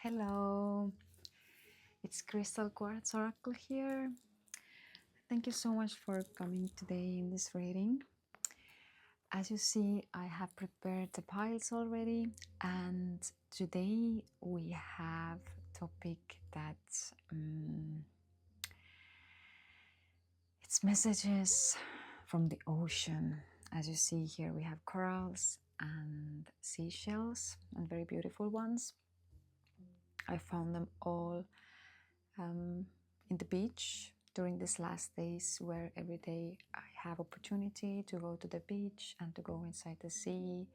Hello, it's Crystal Quartz Oracle here. Thank you so much for coming today in this reading. As you see, I have prepared the piles already, and today we have a topic that it's messages from the ocean. As you see here, we have corals and seashells, and very beautiful ones. I found them all in the beach during these last days, where every day I have opportunity to go to the beach and to go inside the sea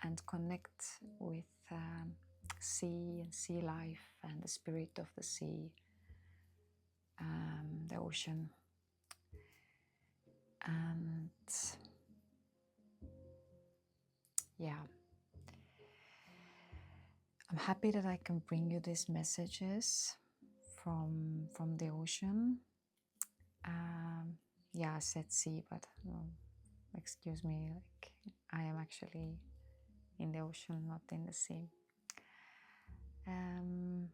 and connect with sea and sea life and the spirit of the sea, the ocean. And yeah, I'm happy that I can bring you these messages from the ocean. Yeah, I said sea, but excuse me, like I am actually in the ocean, not in the sea. And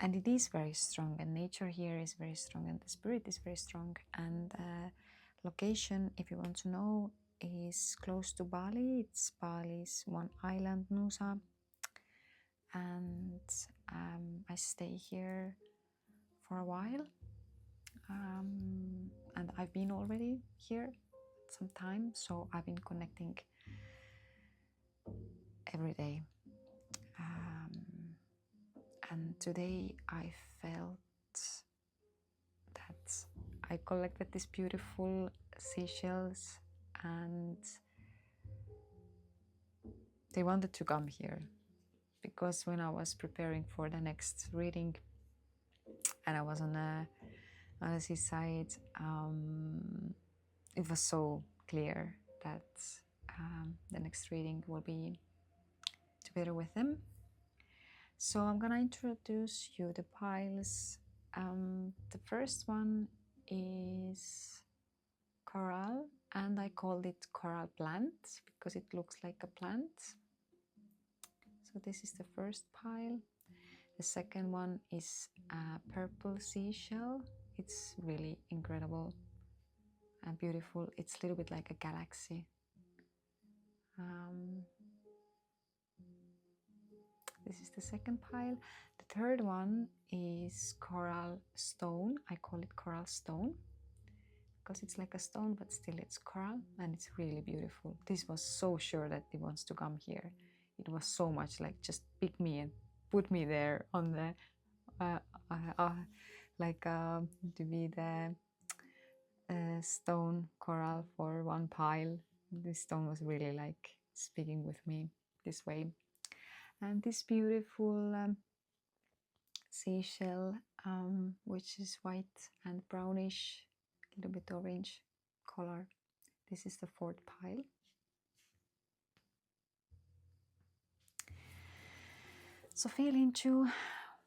it is very strong, and nature here is very strong, and the spirit is very strong. And location, if you want to know, is close to Bali. It's Bali's one island, Nusa. And I stay here for a while. And I've been already here some time, so I've been connecting every day. And today I felt that I collected these beautiful seashells, and they wanted to come here, because when I was preparing for the next reading and I was on the seaside, it was so clear that the next reading will be together with them. So I'm gonna introduce you the piles. The first one is coral, and I called it coral plant because it looks like a plant. So this is the first pile. The second one is a purple seashell. It's really incredible and beautiful. It's a little bit like a galaxy. This is the second pile. The third one is coral stone. I call it coral stone because it's like a stone, but still it's coral, and it's really beautiful. This was so sure that it wants to come here. It was so much like just pick me and put me there on the to be the stone coral for one pile. This stone was really like speaking with me this way. And this beautiful seashell, which is white and brownish, a little bit orange color. This is the fourth pile. So feel into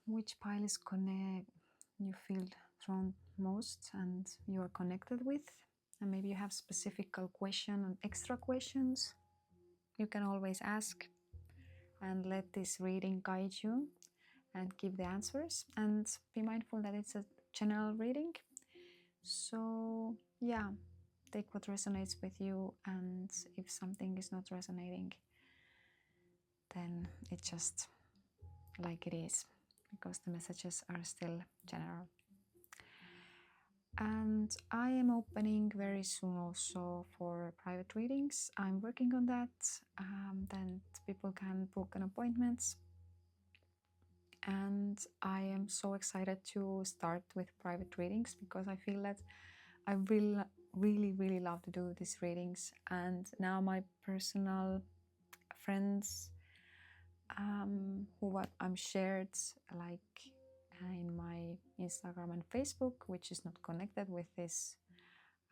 which pile is you feel drawn most and you are connected with, and maybe you have specific question and extra questions. You can always ask, and let this reading guide you and give the answers, and be mindful that it's a general reading. So yeah, take what resonates with you, and if something is not resonating, then it's just like it is, because the messages are still general. And I am opening very soon also for private readings. I'm working on that. Then people can book an appointment. And I am so excited to start with private readings, because I feel that I really love to do these readings. And now my personal friends who I'm shared like in my Instagram and Facebook, which is not connected with this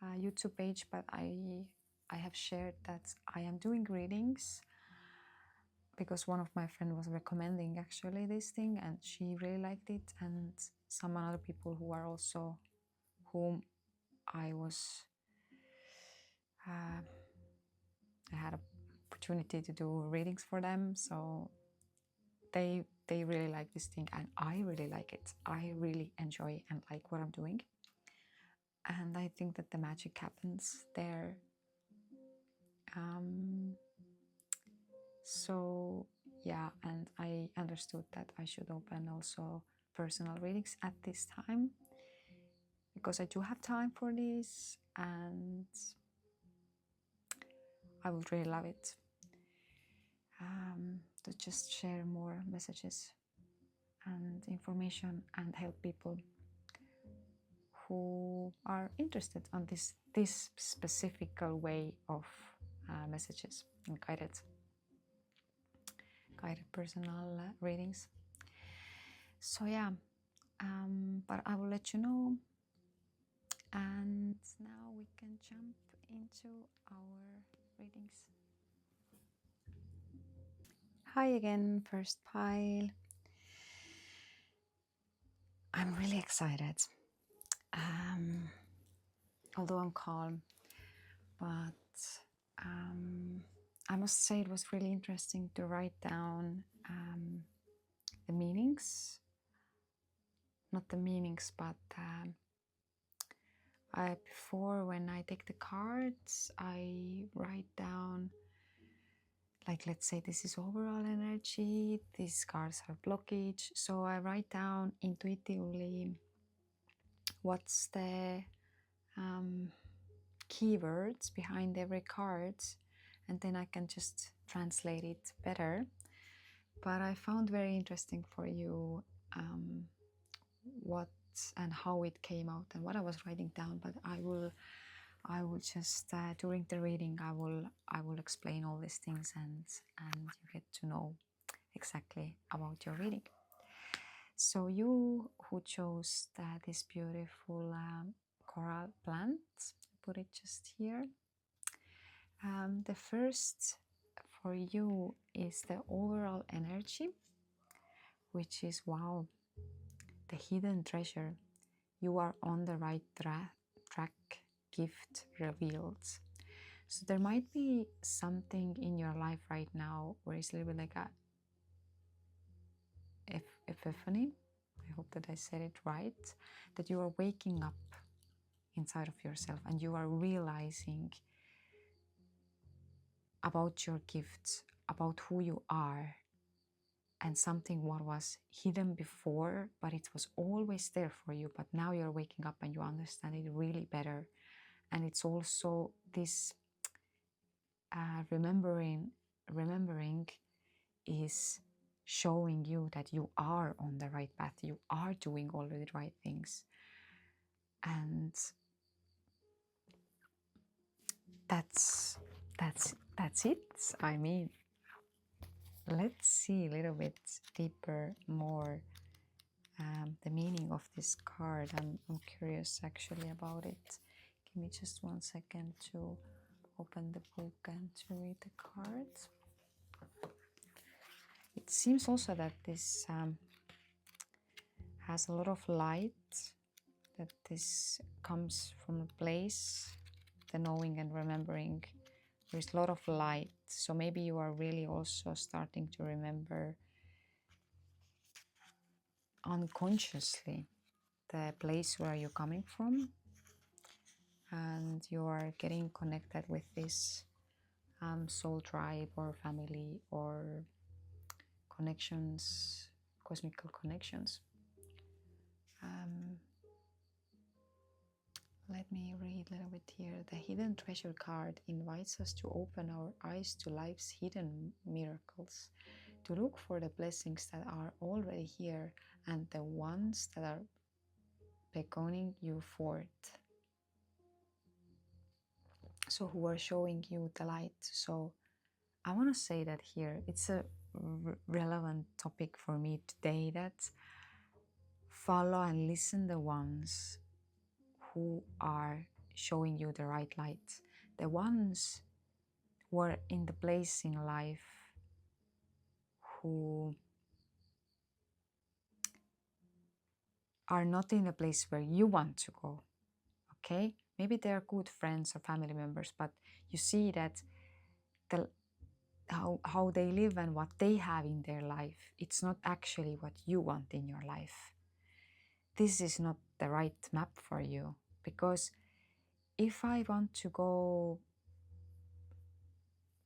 YouTube page, but I have shared that I am doing readings because one of my friends was recommending actually this thing, and she really liked it, and some other people who are also whom I was I had an opportunity to do readings for them, so they they really like this thing, and I really like it. I really enjoy and like what I'm doing. And I think that the magic happens there. So yeah, and I understood that I should open also personal readings at this time, because I do have time for this, and I would really love it to just share more messages and information and help people who are interested on this specific way of messages and guided personal readings. So yeah, but I will let you know. And now we can jump into our readings. Hi again, first pile. I'm really excited. Although I'm calm, but I must say it was really interesting to write down the meanings. Not the meanings, but before, when I take the cards, I write down, like, let's say this is overall energy, these cards are blockage. So I write down intuitively what's the keywords behind every card, and then I can just translate it better. But I found very interesting for you what and how it came out and what I was writing down. But I will just during the reading I will explain all these things, and you get to know exactly about your reading. So you who chose this beautiful coral plant, put it just here. The first for you is the overall energy, which is, wow, the hidden treasure. You are on the right track, gift revealed. So there might be something in your life right now where it's a little bit like a epiphany. I hope that I said it right. That you are waking up inside of yourself and you are realizing about your gifts, about who you are, and something what was hidden before, but it was always there for you. But now you're waking up and you understand it really better. And it's also this remembering is showing you that you are on the right path. You are doing all the right things. And that's it. I mean, let's see a little bit deeper more the meaning of this card. I'm curious actually about it. Give me just 1 second to open the book and to read the cards. It seems also that this has a lot of light, that this comes from a place, the knowing and remembering. There's a lot of light, so maybe you are really also starting to remember unconsciously the place where you're coming from, and you are getting connected with this soul tribe or family or connections, cosmical connections. Let me read a little bit here. The hidden treasure card invites us to open our eyes to life's hidden miracles, to look for the blessings that are already here and the ones that are beckoning you forth. So who are showing you the light. So I want to say that here, it's a relevant topic for me today, that follow and listen the ones who are showing you the right light, the ones who are in the place in life who are not in the place where you want to go. Okay, maybe they are good friends or family members, but you see that how they live and what they have in their life. It's not actually what you want in your life. This is not the right map for you, because if I want to go,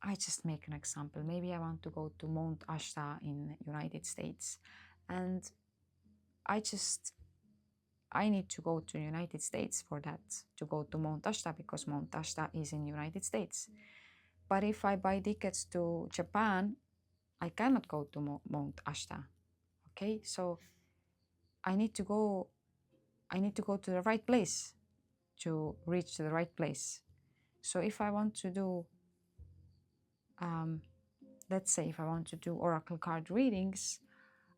I just make an example. Maybe I want to go to Mount Ashta in United States, and I need to go to United States for that, to go to Mount Ashta, because Mount Ashta is in United States. But if I buy tickets to Japan, I cannot go to Mount Ashta. Okay, so I need to go to the right place to reach the right place. So if I want to do, let's say if I want to do oracle card readings,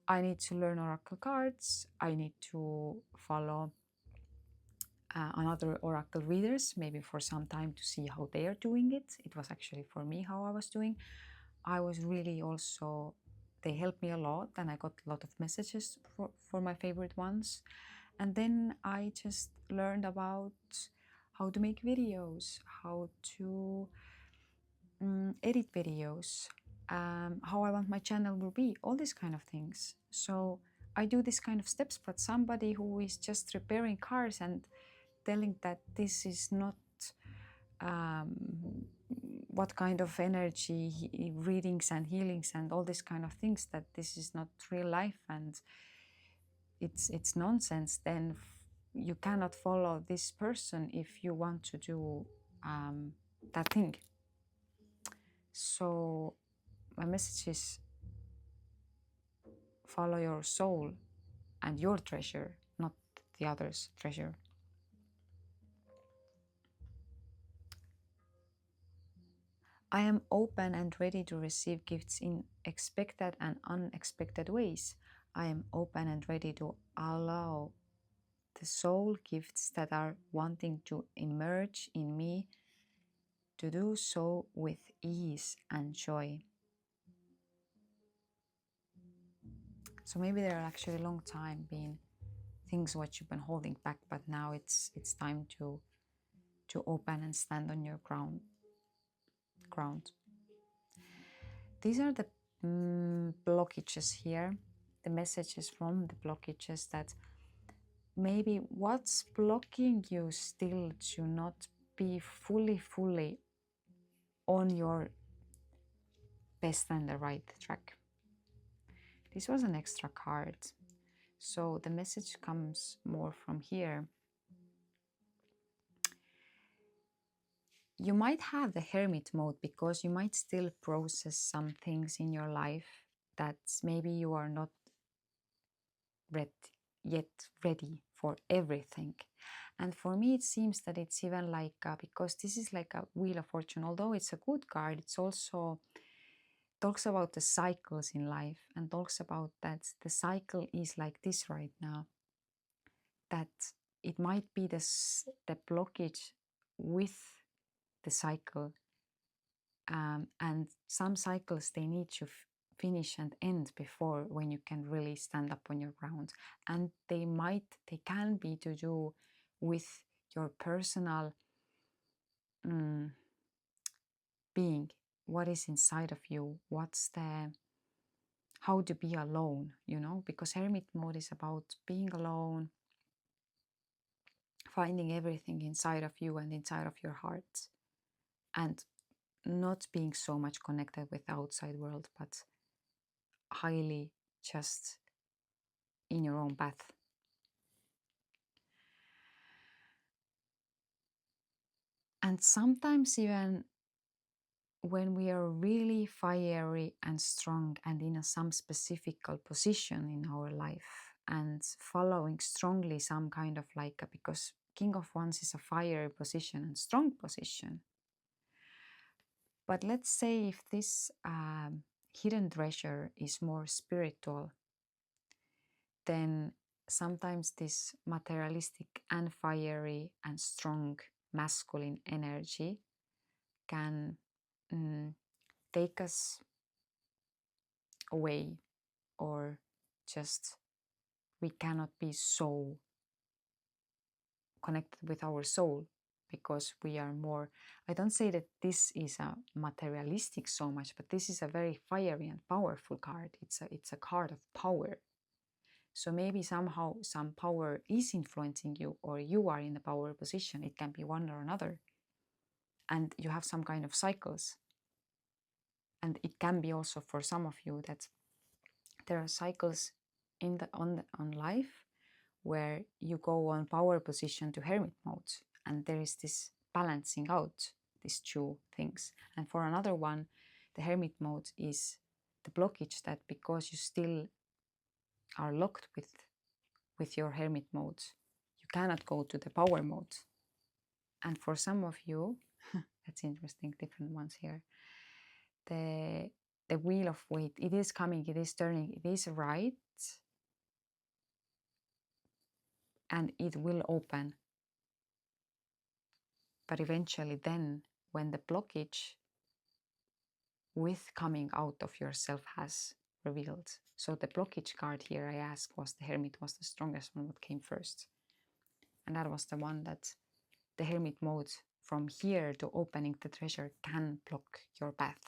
I need to learn oracle cards. I need to follow another oracle readers, maybe for some time, to see how they are doing it. It was actually for me how I was doing. I was really also, they helped me a lot, and I got a lot of messages for my favorite ones. And then I just learned about how to make videos, how to edit videos, how I want my channel will be, all these kind of things. So I do this kind of steps, but somebody who is just repairing cars and telling that this is not what kind of energy readings and healings and all these kind of things, that this is not real life and it's nonsense, then you cannot follow this person if you want to do that thing. So my message is, follow your soul and your treasure, not the other's treasure. I am open and ready to receive gifts in expected and unexpected ways. I am open and ready to allow the soul gifts that are wanting to emerge in me to do so with ease and joy. So maybe there are actually a long time been things what you've been holding back, but now it's time to open and stand on your ground. These are the blockages here, the messages from the blockages, that maybe what's blocking you still to not be fully on your best and the right track. This was an extra card, so the message comes more from here. You might have the hermit mode because you might still process some things in your life that maybe you are not yet ready for everything. And for me, it seems that it's even like, because this is like a Wheel of Fortune, although it's a good card, it's also talks about the cycles in life, and talks about that the cycle is like this right now, that it might be the blockage with the cycle, and some cycles, they need to finish and end before when you can really stand up on your ground, and they can be to do with your personal being, what is inside of you, how to be alone, because hermit mode is about being alone, finding everything inside of you and inside of your heart, and not being so much connected with the outside world, but highly just in your own path. And sometimes even when we are really fiery and strong and in some specific position in our life and following strongly some kind of because King of Wands is a fiery position and strong position. But let's say if this hidden treasure is more spiritual, then sometimes this materialistic and fiery and strong masculine energy can take us away, or just we cannot be so connected with our soul. because we are more, I don't say that this is a materialistic so much, but this is a very fiery and powerful card. It's a card of power. So maybe somehow some power is influencing you, or you are in a power position. It can be one or another. And you have some kind of cycles. And it can be also for some of you that there are cycles on life where you go on power position to hermit mode, and there is this balancing out these two things. And for another one, the hermit mode is the blockage, that because you still are locked with your hermit mode, you cannot go to the power mode. And for some of you, that's interesting, different ones here, the wheel of weight, it is coming, it is turning, it is right, and it will open. But eventually then, when the blockage with coming out of yourself has revealed. So the blockage card here I asked was the Hermit, was the strongest one, what came first. And that was the one that the Hermit mode from here to opening the treasure can block your path.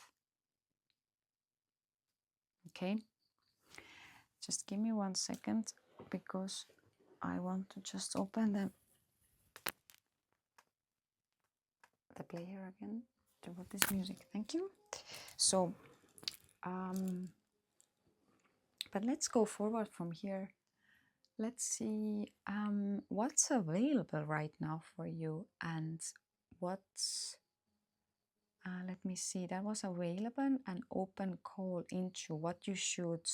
Okay, just give me 1 second because I want to just open the player again to put this music. Thank you. So but let's go forward from here. Let's see what's available right now for you, and what's let me see, that was available, an open call into what you should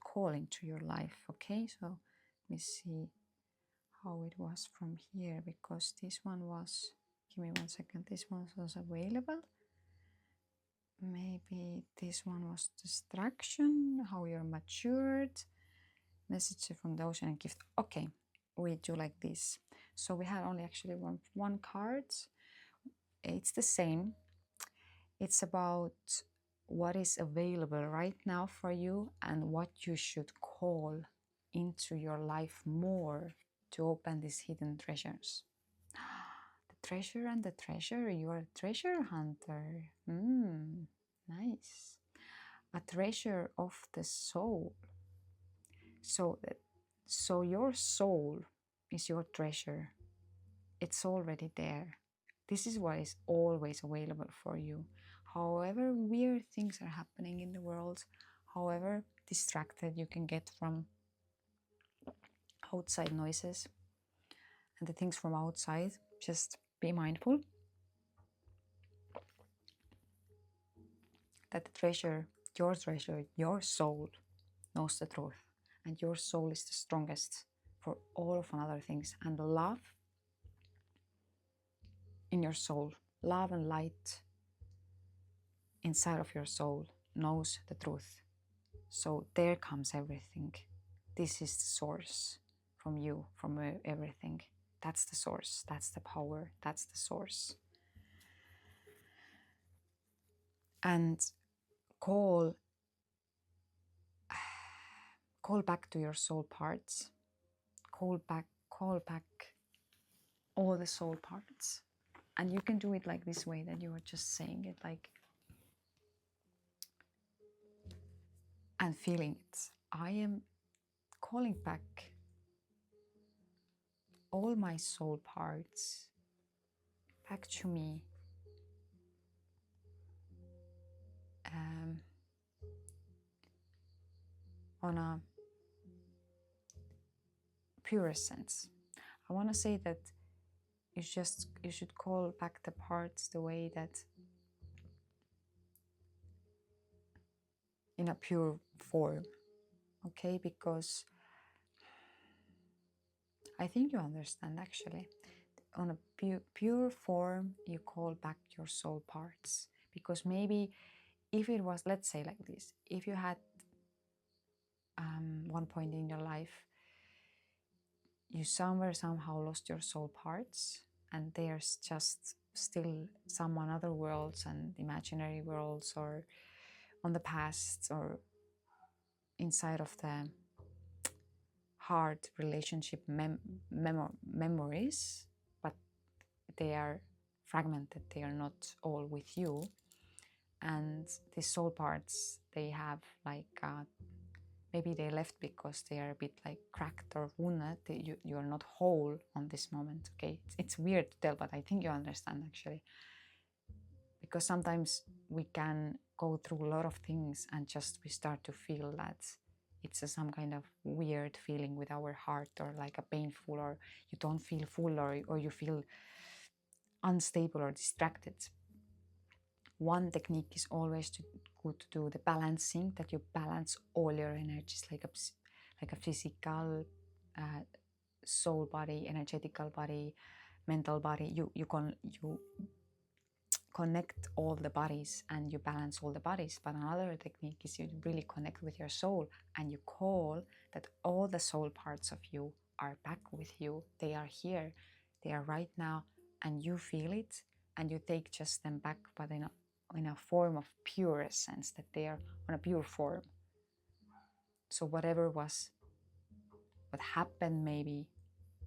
call into your life. Okay, so let me see how it was from here, because this one was, give me 1 second, this one was available. Maybe this one was distraction, how you're matured, message from the ocean and gift. Okay, we do like this. So we had only actually one card. It's the same. It's about what is available right now for you and what you should call into your life more to open these hidden treasures. The treasure and the treasure. You are a treasure hunter. Nice. A treasure of the soul. So your soul is your treasure. It's already there. This is what is always available for you. However weird things are happening in the world, however distracted you can get from outside noises and the things from outside, just be mindful that the treasure, your soul knows the truth, and your soul is the strongest for all of other things. And love in your soul, love and light inside of your soul knows the truth. So there comes everything. This is the source from you, from everything. That's the source, that's the power, that's the source. And call back to your soul parts. Call back all the soul parts. And you can do it like this way, that you are just saying it like, and feeling it. I am calling back all my soul parts back to me, on a purest sense. I want to say that you should call back the parts the way that, in a pure form, okay? Because I think you understand, actually. On a pure form, you call back your soul parts. Because maybe if it was, let's say like this, if you had one point in your life, you somehow lost your soul parts, and there's just still some on other worlds and imaginary worlds, or on the past, or inside of the hard relationship memories, but they are fragmented, they are not all with you. And the soul parts, they have like maybe they left because they are a bit like cracked or wounded. You are not whole on this moment. Okay, it's weird to tell, but I think you understand actually, because sometimes we can go through a lot of things and just we start to feel that it's some kind of weird feeling with our heart, or like a painful, or you don't feel full, or you feel unstable or distracted. One technique is always to do the balancing, that you balance all your energies, like a physical, soul body, energetical body, mental body. You connect all the bodies and you balance all the bodies. But another technique is you really connect with your soul and you call that all the soul parts of you are back with you. They are here, they are right now, and you feel it, and you take just them back, but in a form of pure essence, that they are on a pure form. So whatever was, what happened maybe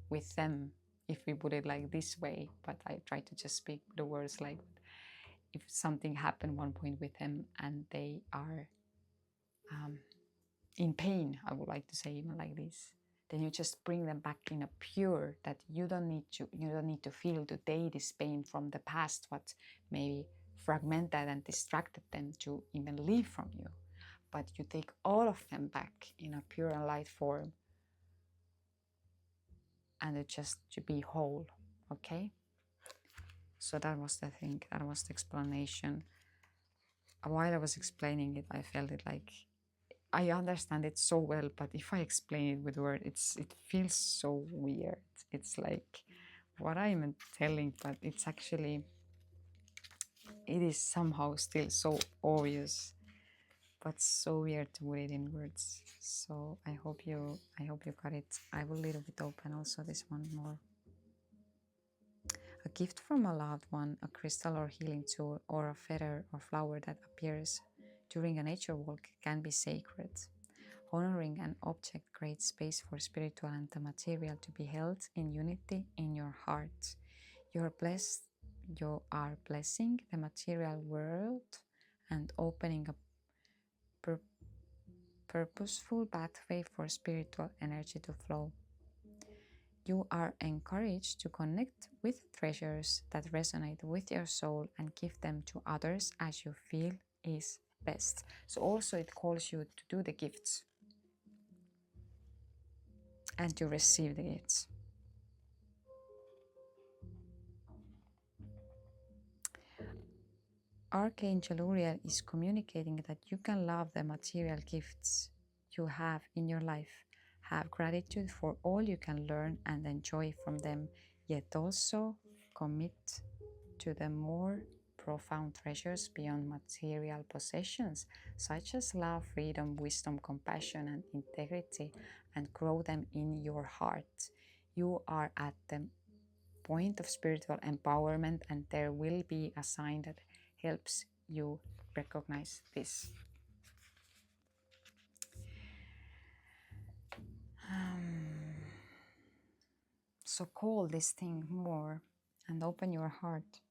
with them, if we put it like this way, but I try to just speak the words like, if something happened one point with them and they are in pain, I would like to say even like this, then you just bring them back in a pure, that you don't need to feel today this pain from the past, what maybe fragmented and distracted them to even leave from you. But you take all of them back in a pure and light form, and it just to be whole. Okay, so that was the thing, that was the explanation. While I was explaining it, I felt it like I understand it so well, but if I explain it with words, it feels so weird. It's like what I'm telling, but it's actually, it is somehow still so obvious, but so weird to put it in words. So I hope you got it. I will little bit open also this one more. A gift from a loved one, a crystal or healing tool, or a feather or flower that appears during a nature walk can be sacred. Honoring an object creates space for spiritual and the material to be held in unity in your heart. You are blessing the material world and opening a purposeful pathway for spiritual energy to flow. You are encouraged to connect with treasures that resonate with your soul and give them to others as you feel is best. So also it calls you to do the gifts and to receive the gifts. Archangel Uriel is communicating that you can love the material gifts you have in your life, have gratitude for all you can learn and enjoy from them, yet also commit to the more profound treasures beyond material possessions, such as love, freedom, wisdom, compassion, and integrity, and grow them in your heart. You are at the point of spiritual empowerment, and there will be a sign that helps you recognize this. So call this thing more and open your heart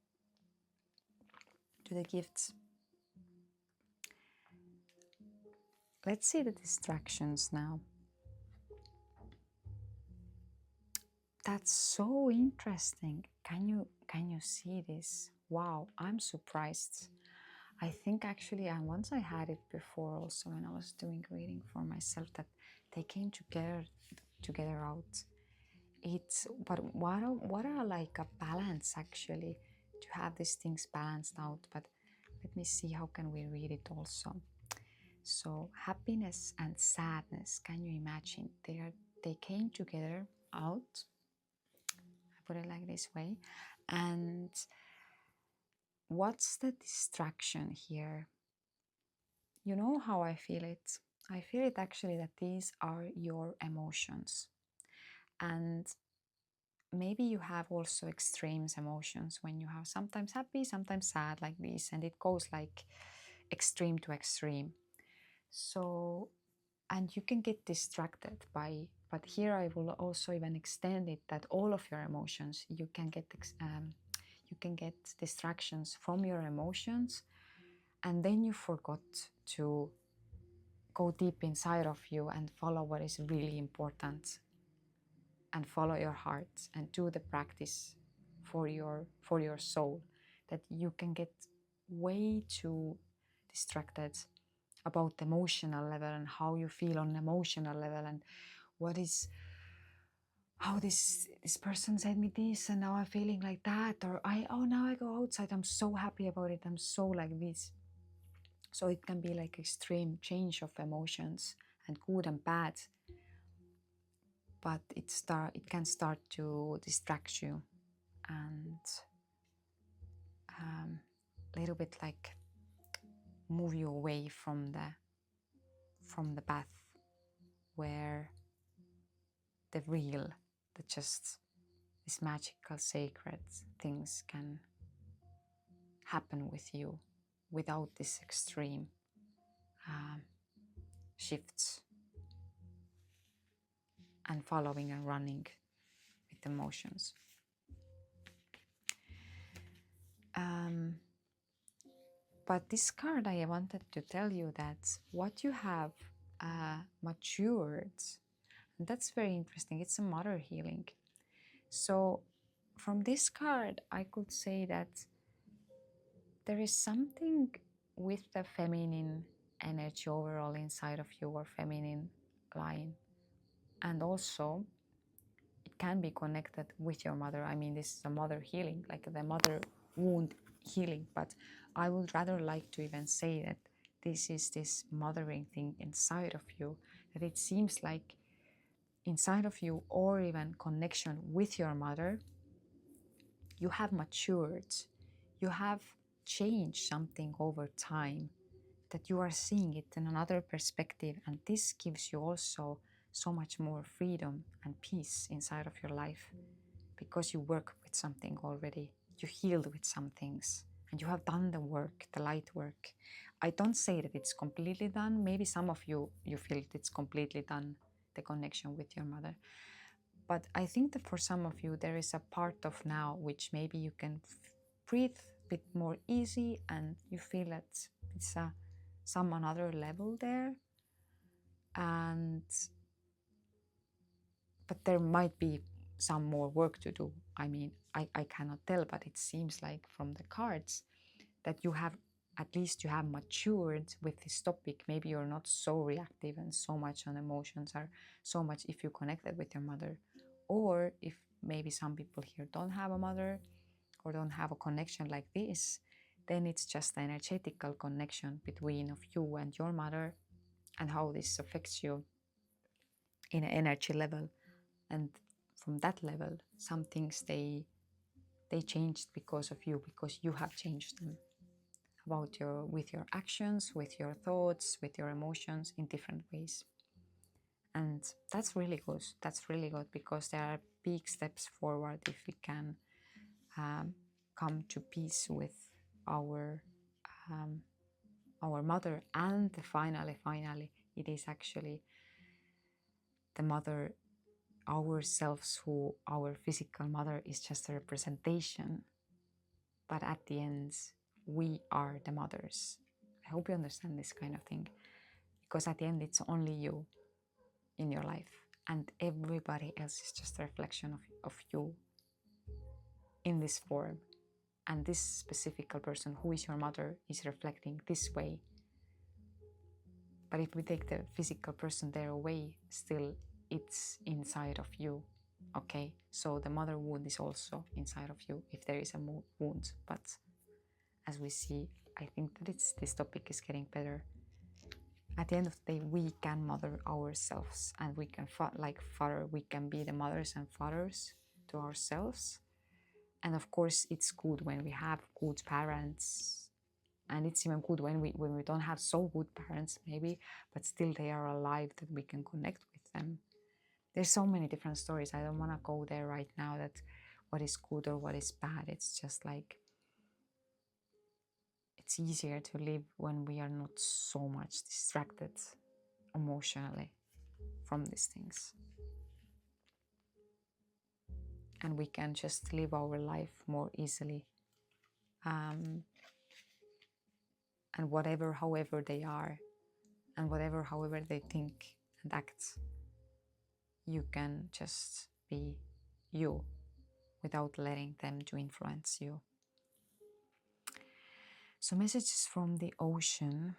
to the gifts. Let's see the distractions now. That's so interesting. Can you see this? Wow, I'm surprised. I think actually, and once I had it before also when I was doing reading for myself, that they came together out. But what are like a balance actually, to have these things balanced out. But let me see, how can we read it also? So happiness and sadness, can you imagine? They came together out. I put it like this way. And what's the distraction here? You know how I feel it? I feel it actually that these are your emotions. And maybe you have also extremes emotions, when you have sometimes happy, sometimes sad, like this, and it goes like extreme to extreme. So, and you can get distracted by, but here I will also even extend it, that all of your emotions, you can get you can get distractions from your emotions, and then you forgot to go deep inside of you and follow what is really important, and follow your heart and do the practice for your soul, that you can get way too distracted about the emotional level and how you feel on emotional level, and what is how this person said me this and now I'm feeling like that, or now I go outside, I'm so happy about it, I'm so like this. So it can be like extreme change of emotions, and good and bad, but it can start to distract you, and a little bit like move you away from the path where the real, the just these magical sacred things can happen with you without this extreme shifts and following and running with emotions. But this card, I wanted to tell you that what you have matured, and that's very interesting. It's a mother healing. So from this card, I could say that there is something with the feminine energy overall inside of you, or feminine line. And also, it can be connected with your mother. I mean, this is a mother healing, like the mother wound healing. But I would rather like to even say that this is this mothering thing inside of you, that it seems like inside of you, or even connection with your mother, you have matured, you have changed something over time, that you are seeing it in another perspective, and this gives you also so much more freedom and peace inside of your life, because you work with something already, you healed with some things, and you have done the work, the light work. I don't say that it's completely done. Maybe some of you feel it's completely done, the connection with your mother. But I think that for some of you, there is a part of now which maybe you can breathe a bit more easy, and you feel that it's some another level there. But there might be some more work to do. I mean, I cannot tell, but it seems like from the cards that you have, at least you have matured with this topic. Maybe you're not so reactive and so much on emotions, or so much if you connected with your mother. Or if maybe some people here don't have a mother, or don't have a connection like this, then it's just an energetical connection between of you and your mother, and how this affects you in an energy level. And from that level, some things they changed because of you, because you have changed them with your actions, with your thoughts, with your emotions in different ways. And that's really good. That's really good, because there are big steps forward if we can come to peace with our mother. And finally, it is actually the mother ourselves, who our physical mother is just a representation, but at the end we are the mothers. I hope you understand this kind of thing, because at the end it's only you in your life, and everybody else is just a reflection of you in this form. And this specific person who is your mother is reflecting this way. But if we take the physical person there away, still it's inside of you. Okay, so the mother wound is also inside of you, if there is a wound. But as we see, I think that this topic is getting better. At the end of the day, we can mother ourselves, and we can we can be the mothers and fathers to ourselves. And of course, it's good when we have good parents, and it's even good when we don't have so good parents maybe, but still they are alive, that we can connect with them. There's so many different stories. I don't want to go there right now, that what is good or what is bad. It's just like, it's easier to live when we are not so much distracted emotionally from these things. And we can just live our life more easily and whatever, however they are, and whatever, however they think and act, you can just be you without letting them to influence you. So messages from the ocean.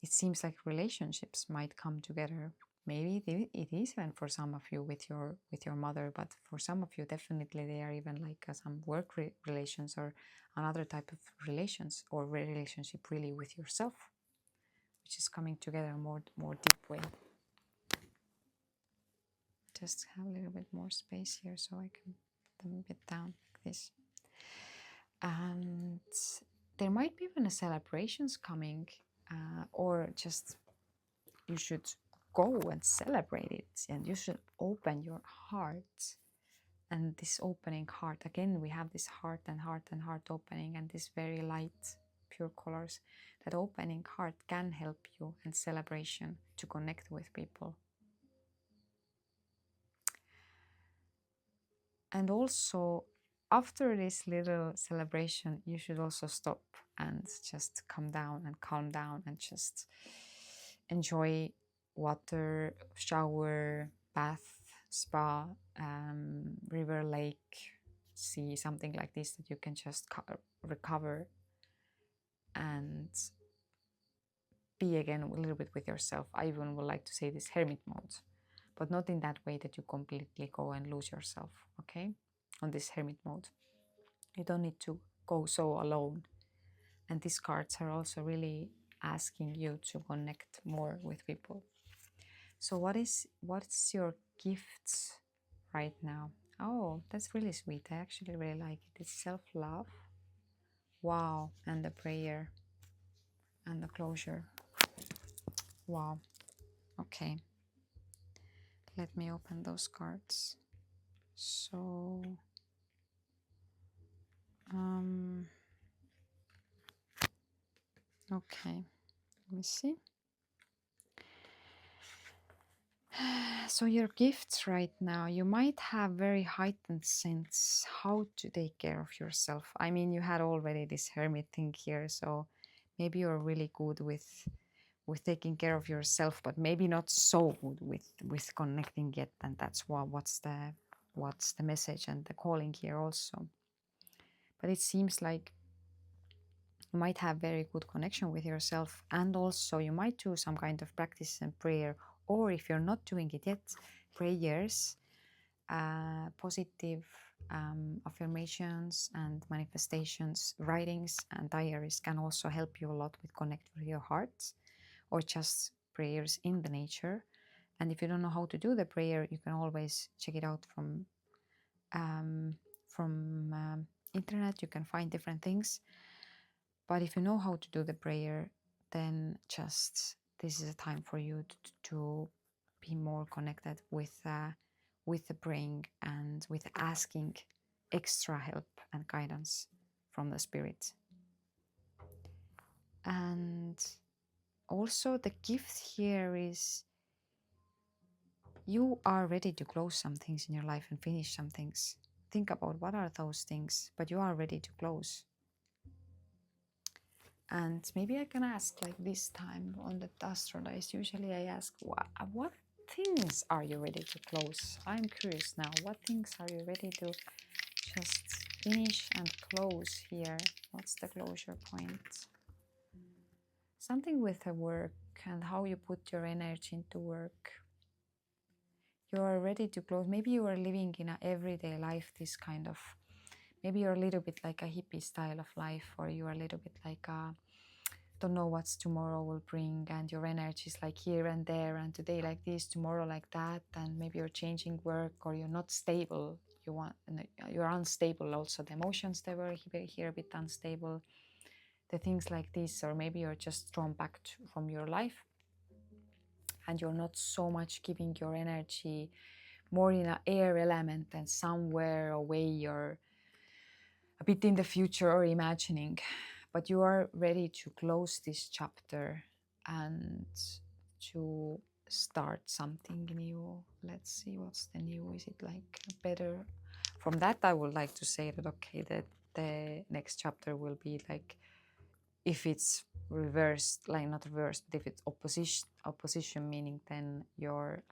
It seems like relationships might come together. Maybe it is even for some of you with your mother, but for some of you definitely they are even like some work relations or another type of relations or relationship really with yourself, which is coming together more deep way. Just have a little bit more space here so I can put them a bit down like this. And there might be even a celebrations coming, or just you should go and celebrate it, and you should open your heart. And this opening heart, again, we have this heart and heart and heart opening, and this very light, pure colors. That opening heart can help you in celebration to connect with people. And also, after this little celebration, you should also stop and just come down and calm down and just enjoy water, shower, bath, spa, river, lake, sea, something like this that you can just recover and be again a little bit with yourself. I even would like to say this hermit mode, but not in that way that you completely go and lose yourself, okay? On this hermit mode. You don't need to go so alone. And these cards are also really asking you to connect more with people. So what's your gifts right now? Oh, that's really sweet. I actually really like it. It's self-love. Wow. And the prayer and the closure. Wow. Okay. Let me open those cards. So okay, let me see. So your gifts right now, you might have very heightened sense how to take care of yourself. I mean, you had already this hermit thing here, so maybe you're really good with taking care of yourself, but maybe not so good with connecting yet. And that's what's the message and the calling here also. But it seems like you might have very good connection with yourself, and also you might do some kind of practice and prayer, or if you're not doing it yet, prayers, positive affirmations and manifestations, writings and diaries can also help you a lot with connect with your heart, or just prayers in the nature. And if you don't know how to do the prayer, you can always check it out from internet. You can find different things. But if you know how to do the prayer, then just this is a time for you to be more connected with the praying and with asking extra help and guidance from the spirit. And also the gift here is you are ready to close some things in your life and finish some things. Think about what are those things, but you are ready to close. And maybe I can ask, like this time on the astro dice, usually I ask, what things are you ready to close? I'm curious now, what things are you ready to just finish and close here? What's the closure point? Something with the work and how you put your energy into work. You are ready to close. Maybe you are living in an everyday life, this kind of, maybe you're a little bit like a hippie style of life, or you are a little bit like a, don't know what tomorrow will bring, and your energy is like here and there, and today like this, tomorrow like that, and maybe you're changing work, or you're not stable. You're unstable also. The emotions, they were here a bit unstable. The things like this, or maybe you're just drawn back from your life, and you're not so much giving your energy more in an air element and somewhere away, you're a bit in the future or imagining, but you are ready to close this chapter and to start something new. Let's see what's the new. Is it like better, from that, I would like to say that, okay, that the next chapter will be like, if it's reversed, like not reversed, but if it's opposition, meaning then your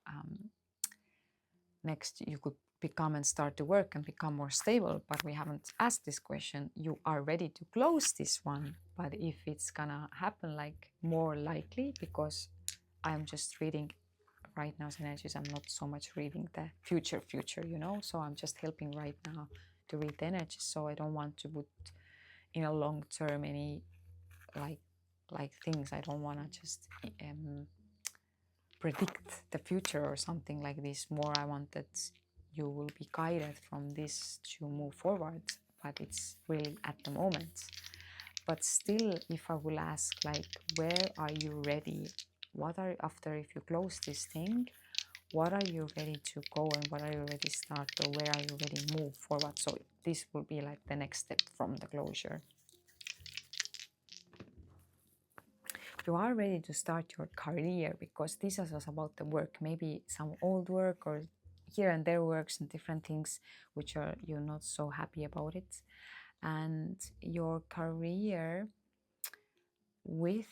next you could become and start to work and become more stable. But we haven't asked this question. You are ready to close this one, but if it's gonna happen, like more likely, because I'm just reading right now's energies, I'm not so much reading the future, you know, so I'm just helping right now to read the energies. So I don't want to put in a long term any like things. I don't want to just predict the future or something like this. More I want that you will be guided from this to move forward, but it's really at the moment. But still, if I will ask, like, where are you ready? What are, after, if you close this thing, what are you ready to go, and what are you ready to start, or where are you ready to move forward? So this will be like the next step from the closure. You are ready to start your career, because this is about the work, maybe some old work or here and there works and different things which are you're not so happy about it, and your career with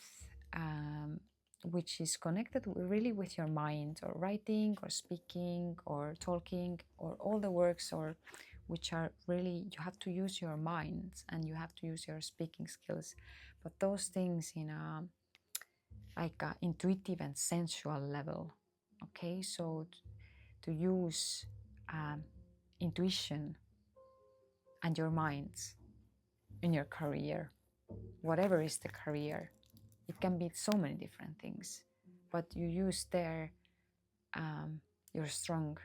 which is connected really with your mind, or writing or speaking or talking, or all the works, or which are really, you have to use your mind and you have to use your speaking skills, but those things in a like a intuitive and sensual level. Okay, so to use intuition and your minds in your career, whatever is the career, it can be so many different things, but you use there your strong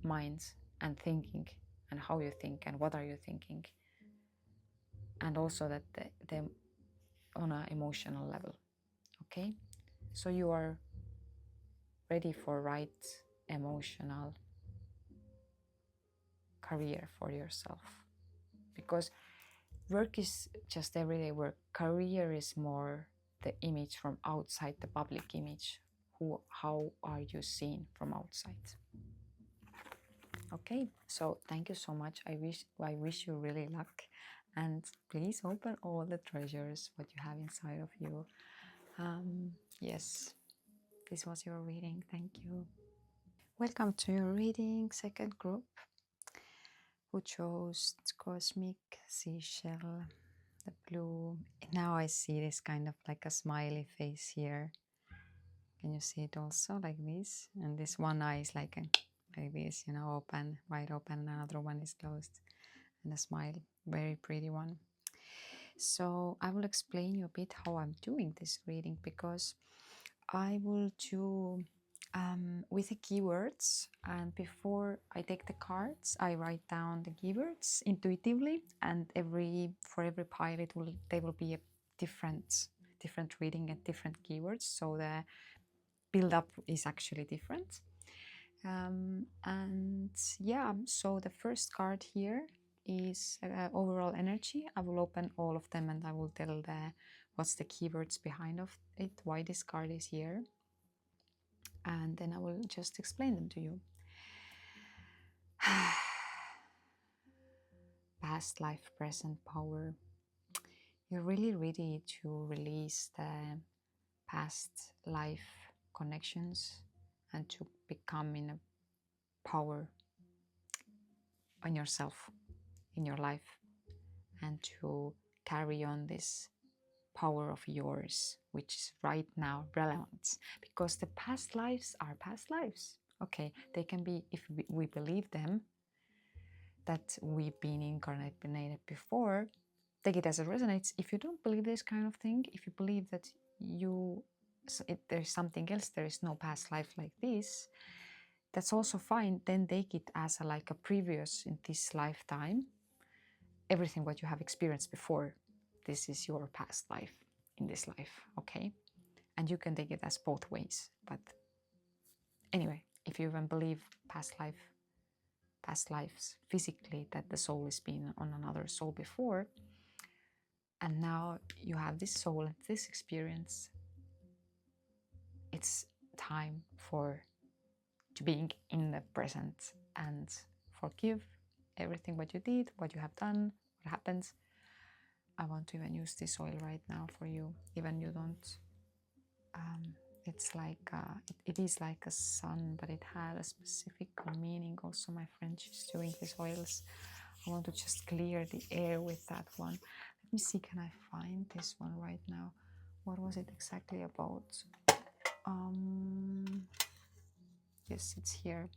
minds and thinking, and how you think and what are you thinking, and also that the on an emotional level. Okay, so you are ready for right emotional career for yourself, because work is just everyday work. Career is more the image from outside, the public image. How are you seen from outside? Okay, so thank you so much. I wish you really luck, and please open all the treasures what you have inside of you. Yes, this was your reading. Thank you. Welcome to your reading, second group, who chose Cosmic Seashell, the blue. Now I see this kind of like a smiley face here. Can you see it also like this? And this one eye is like this, you know, open, wide open, and another one is closed, and a smile, very pretty one. So I will explain you a bit how I'm doing this reading, because I will do with the keywords, and before I take the cards, I write down the keywords intuitively, and for every pile they will be a different reading and different keywords, so the build up is actually different. And yeah, so the first card here is overall energy. I will open all of them and I will tell what's the keywords behind of it, why this card is here, and then I will just explain them to you. Past life, present power. You're really ready to release the past life connections and to become in a power on yourself, in your life, and to carry on this power of yours, which is right now relevant, because the past lives are past lives. Okay, they can be, if we believe them, that we've been incarnated before, take it as it resonates. If you don't believe this kind of thing, if you believe that there's something else, there is no past life like this, that's also fine. Then take it as like a previous in this lifetime. Everything what you have experienced before, this is your past life in this life, okay? And you can take it as both ways. But anyway, if you even believe past lives physically, that the soul has been on another soul before, and now you have this soul and this experience, it's time to being in the present and forgive everything what you did, what you have done, what happens. I want to even use this oil right now for you, even you don't. It's like it is like a sun, but it had a specific meaning. Also, my friend, she's doing these oils. I want to just clear the air with that one. Let me see, can I find this one right now? What was it exactly about? Yes, it's here.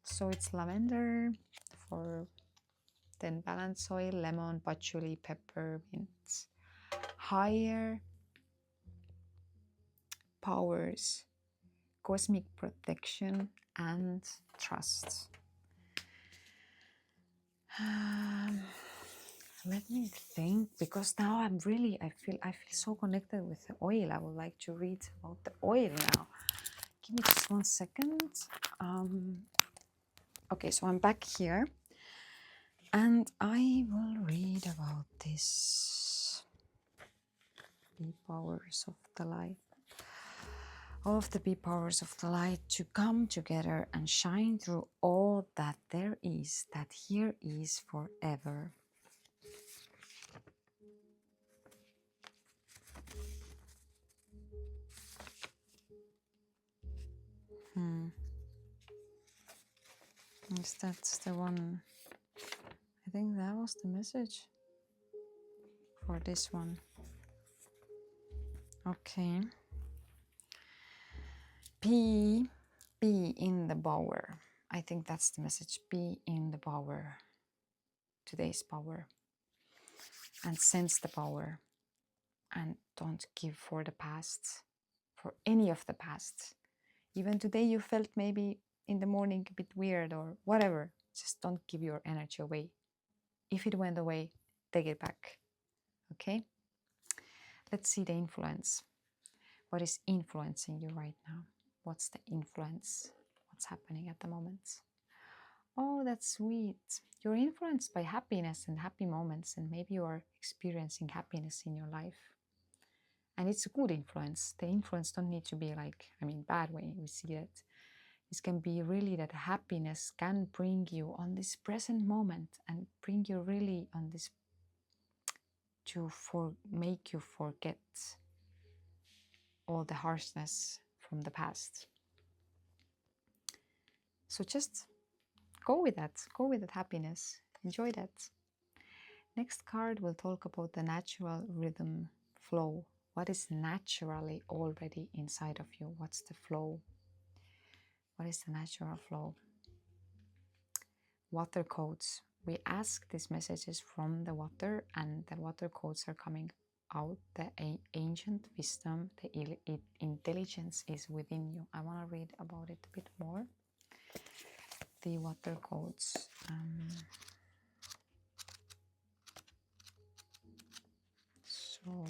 So it's lavender for then balance soil, lemon, patchouli, pepper, mint. Higher powers, cosmic protection, and trust. Let me think, because now I feel so connected with the oil. I would like to read about the oil now. Give me just 1 second. Okay, so I'm back here, and I will read about this. Be powers of the light. All of the be powers of the light to come together and shine through all that there is, that here is forever. Yes, that's the one. I think that was the message for this one. Okay. Be in the power. I think that's the message. Be in the power. Today's power. And sense the power. And don't give for the past. For any of the past. Even today you felt maybe in the morning a bit weird or whatever. Just don't give your energy away. If it went away, take it back. Okay? Let's see the influence. What is influencing you right now? What's the influence? What's happening at the moment? Oh, that's sweet. You're influenced by happiness and happy moments, and maybe you are experiencing happiness in your life. And it's a good influence. The influence don't need to be like, bad way. We see that. This can be really that happiness can bring you on this present moment and bring you really on this to make you forget all the harshness from the past. So just go with that happiness, enjoy that. Next card will talk about the natural rhythm flow. What is naturally already inside of you? What's the flow? What is the natural flow? Water codes. We ask these messages from the water, and the water codes are coming out. The ancient wisdom, the intelligence is within you. I want to read about it a bit more. The water codes. So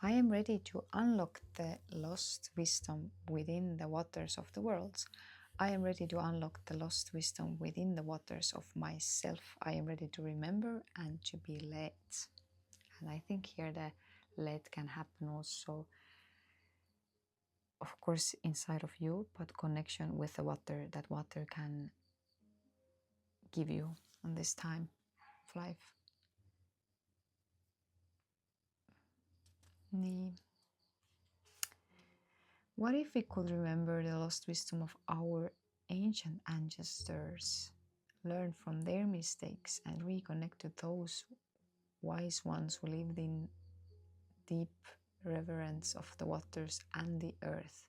I am ready to unlock the lost wisdom within the waters of the world. I am ready to unlock the lost wisdom within the waters of myself. I am ready to remember and to be led. And I think here the led can happen also, of course, inside of you, but connection with the water that water can give you on this time of life. What if we could remember the lost wisdom of our ancient ancestors, learn from their mistakes, and reconnect to those wise ones who lived in deep reverence of the waters and the earth?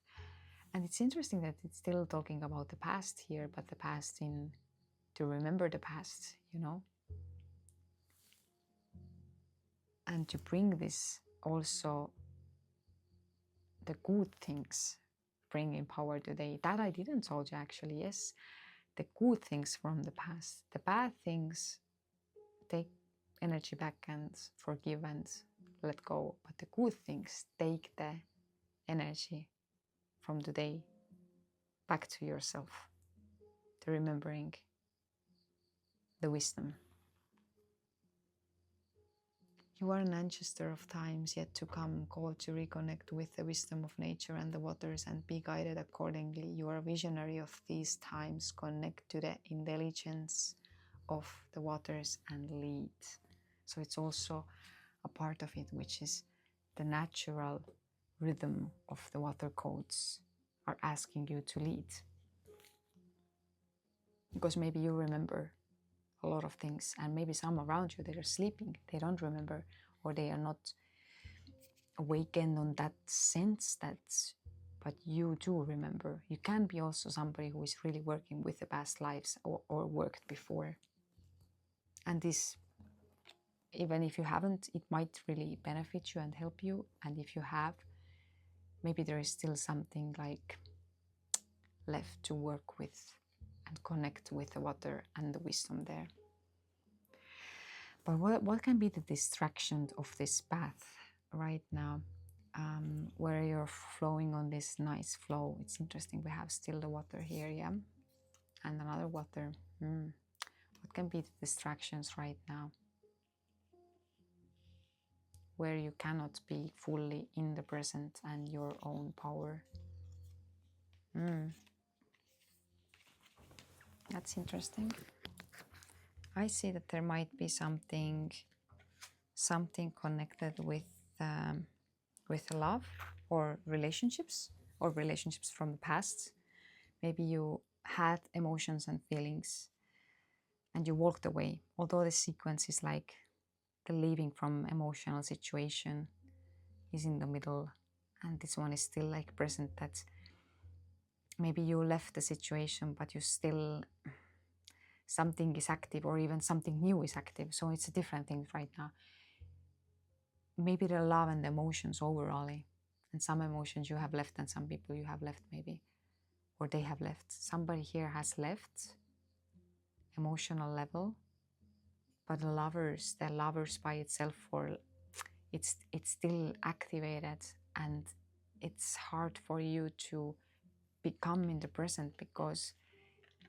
And it's interesting that it's still talking about the past here, but the past to remember the past, and to bring this also the good things bring in power today. That I didn't told you actually. Yes, the good things from the past. The bad things, take energy back and forgive and let go. But the good things, take the energy from today back to yourself, to remembering the wisdom. You are an ancestor of times yet to come, called to reconnect with the wisdom of nature and the waters and be guided accordingly. You are a visionary of these times. Connect to the intelligence of the waters and lead. So it's also a part of it, which is the natural rhythm of the water codes are asking you to lead. Because maybe you remember a lot of things, and maybe some around you, they are sleeping, they don't remember, or they are not awakened on that sense, but you do remember. You can be also somebody who is really working with the past lives or worked before. And this, even if you haven't, it might really benefit you and help you. And if you have, maybe there is still something like left to work with and connect with the water and the wisdom there. But what can be the distraction of this path right now, where you're flowing on this nice flow? It's interesting, we have still the water here, yeah? And another water. What can be the distractions right now, where you cannot be fully in the present and your own power? That's interesting. I see that there might be something connected with love or relationships from the past. Maybe you had emotions and feelings and you walked away, although the sequence is like the leaving from emotional situation is in the middle, and this one is still like present. That maybe you left the situation, but you still, something is active, or even something new is active. So it's a different thing right now. Maybe the love and the emotions overall, and some emotions you have left and some people you have left, maybe, or they have left. Somebody here has left emotional level, but the lovers by itself, or it's still activated, and it's hard for you to become in the present because